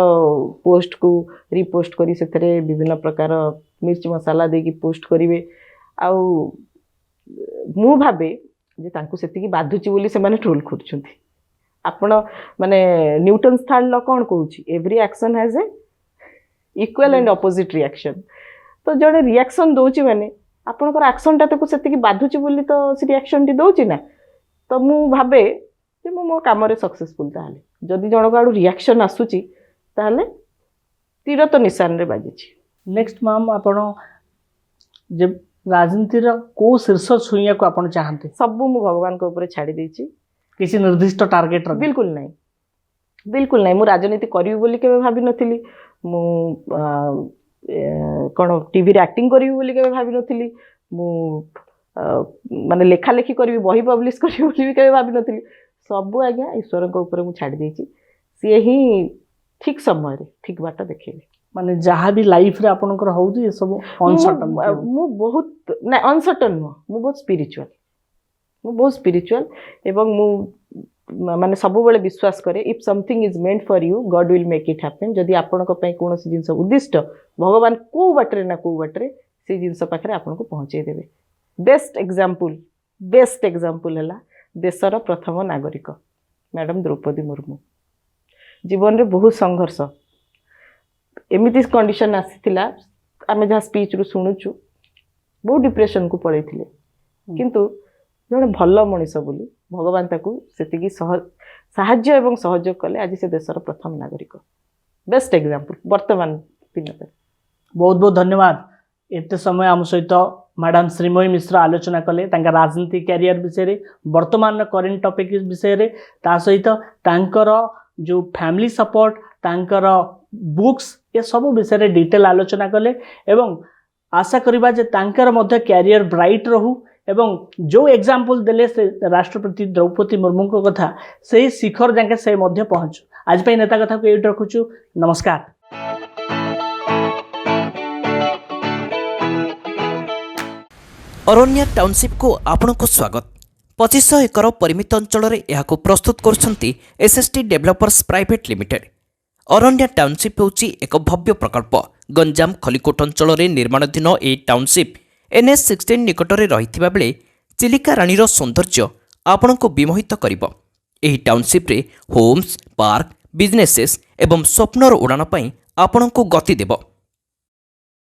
पोस्ट को रिपोस्ट करी सेथरे विभिन्न प्रकार मिर्च मसाला देकी पोस्ट करिवे आउ मु भाबे जे तांको सेतिकी बाधुची बोली से माने ट्रोल करछंती आपण माने न्यूटन थर्ड लॉ कोन कहूची every action has a equal and opposite reaction तो जड़े रिएक्शन दउची माने आपणकर एक्शन ता ताको सेतिकी बाधुची बोली तो से रिएक्शन टी दउची ना तो मु भाबे जे मो काम रे सक्सेसफुल ताले जदि जनक आडू रिएक्शन आसुची ताले तीर तो निशान रे बाजिची नेक्स्ट मैम आपण जे राजनीति को शीर्ष छुइया को आपण चाहते सबू मु भगवान को ऊपर छाड़ी देछि किसी निर्दिष्ट टार्गेट बिल्कुल नहीं मु राजनीति करिवि बोली केबे भाबी नथिली मु कोन टीवी रे एक्टिंग करिवि बोली केबे भाबी नथिली मु ମାନେ ଲେଖାଲେଖି କରିବି ବହି ପବ୍ଲିଶ କରିବି ବୋଲି ବି କେବେ ଭାବିନଥିଲି। ସବୁ ଆଜ୍ଞା ଈଶ୍ୱରଙ୍କ ଉପରେ ମୁଁ ଛାଡ଼ି ଦେଇଛି। ସିଏ ହିଁ ଠିକ୍ ସମୟରେ ଠିକ୍ ବାଟ ଦେଖେଇବେ। ମାନେ ଯାହା ବି ଲାଇଫରେ ଆପଣଙ୍କର ହଉଛି ଏ ସବୁ ଅନସର୍ଟନ ମୁଁ ବହୁତ ନା ଅନସର୍ଟନ ନୁହଁ, ମୁଁ ବହୁତ ସ୍ପିରିଚୁଆଲ ଏବଂ ମୁଁ ମାନେ ସବୁବେଳେ ବିଶ୍ୱାସ କରେ if something is meant for you God will make it happen. ଯଦି ଆପଣଙ୍କ ପାଇଁ କୌଣସି ଜିନିଷ ଉଦ୍ଦିଷ୍ଟ, ଭଗବାନ କେଉଁ ବାଟରେ ନା କେଉଁ ବାଟରେ ସେଇ ଜିନିଷ ପାଖରେ ଆପଣଙ୍କୁ ପହଞ୍ଚେଇ ଦେବେ। ବେଷ୍ଟ ଏକ୍ଜାମ୍ପଲ୍ ହେଲା ଦେଶର ପ୍ରଥମ ନାଗରିକ ମ୍ୟାଡ଼ାମ୍ ଦ୍ରୌପଦୀ ମୁର୍ମୁ। ଜୀବନରେ ବହୁତ ସଂଘର୍ଷ, ଏମିତି କଣ୍ଡିସନ୍ ଆସିଥିଲା, ଆମେ ଯାହା ସ୍ପିଚ୍ରୁ ଶୁଣୁଛୁ ବହୁତ ଡିପ୍ରେସନ୍କୁ ପଳେଇଥିଲେ, କିନ୍ତୁ ଜଣେ ଭଲ ମଣିଷ ବୋଲି ଭଗବାନ ତାକୁ ସେତିକି ସାହାଯ୍ୟ ଏବଂ ସହଯୋଗ କଲେ। ଆଜି ସେ ଦେଶର ପ୍ରଥମ ନାଗରିକ, ବେଷ୍ଟ ଏକ୍ଜାମ୍ପଲ୍ ବର୍ତ୍ତମାନ ଦିନରେ। ବହୁତ ବହୁତ ଧନ୍ୟବାଦ। ଏତେ ସମୟ ଆମ ସହିତ ମ୍ୟାଡ଼ାମ୍ ଶ୍ରୀମୟୀ ମିଶ୍ର ଆଲୋଚନା କଲେ ତାଙ୍କ ରାଜନୀତି କ୍ୟାରିୟର ବିଷୟରେ, ବର୍ତ୍ତମାନର କରେଣ୍ଟ ଟପିକ୍ ବିଷୟରେ, ତା ସହିତ ତାଙ୍କର ଯେଉଁ ଫ୍ୟାମିଲି ସପୋର୍ଟ, ତାଙ୍କର ବୁକ୍ସ, ଏସବୁ ବିଷୟରେ ଡିଟେଲ୍ ଆଲୋଚନା କଲେ ଏବଂ ଆଶା କରିବା ଯେ ତାଙ୍କର ମଧ୍ୟ କ୍ୟାରିୟର ବ୍ରାଇଟ୍ ରହୁ ଏବଂ ଯେଉଁ ଏକ୍ଜାମ୍ପଲ୍ ଦେଲେ ସେ ରାଷ୍ଟ୍ରପତି ଦ୍ରୌପଦୀ ମୁର୍ମୁଙ୍କ କଥା, ସେହି ଶିଖର ଯାକେ ସେ ମଧ୍ୟ ପହଞ୍ଚୁ। ଆଜି ପାଇଁ ନେତା କଥାକୁ ଏଇଠି ରଖୁଛୁ। ନମସ୍କାର। ଅରଣ୍ୟା ଟାଉନସିପ୍କୁ ଆପଣଙ୍କୁ ସ୍ୱାଗତ। 2500 ଏକର ପରିମିତ ଅଞ୍ଚଳରେ ଏହାକୁ ପ୍ରସ୍ତୁତ କରୁଛନ୍ତି SST developers private limited. Aranya township ହେଉଛି ଏକ ଭବ୍ୟ ପ୍ରକଳ୍ପ। ଗଞ୍ଜାମ ଖଲିକୋଟ ଅଞ୍ଚଳରେ ନିର୍ମାଣାଧୀନ ଏହି ଟାଉନସିପ୍ NH-16 ନିକଟରେ ରହିଥିବା ବେଳେ ଚିଲିକା ରାଣୀର ସୌନ୍ଦର୍ଯ୍ୟ ଆପଣଙ୍କୁ ବିମୋହିତ କରିବ। ଏହି ଟାଉନସିପ୍ରେ ହୋମ୍ସ, ପାର୍କ, ବିଜନେସେସ୍ ଏବଂ ସ୍ୱପ୍ନର ଉଡ଼ାଣ ପାଇଁ ଆପଣଙ୍କୁ ଗତି ଦେବ।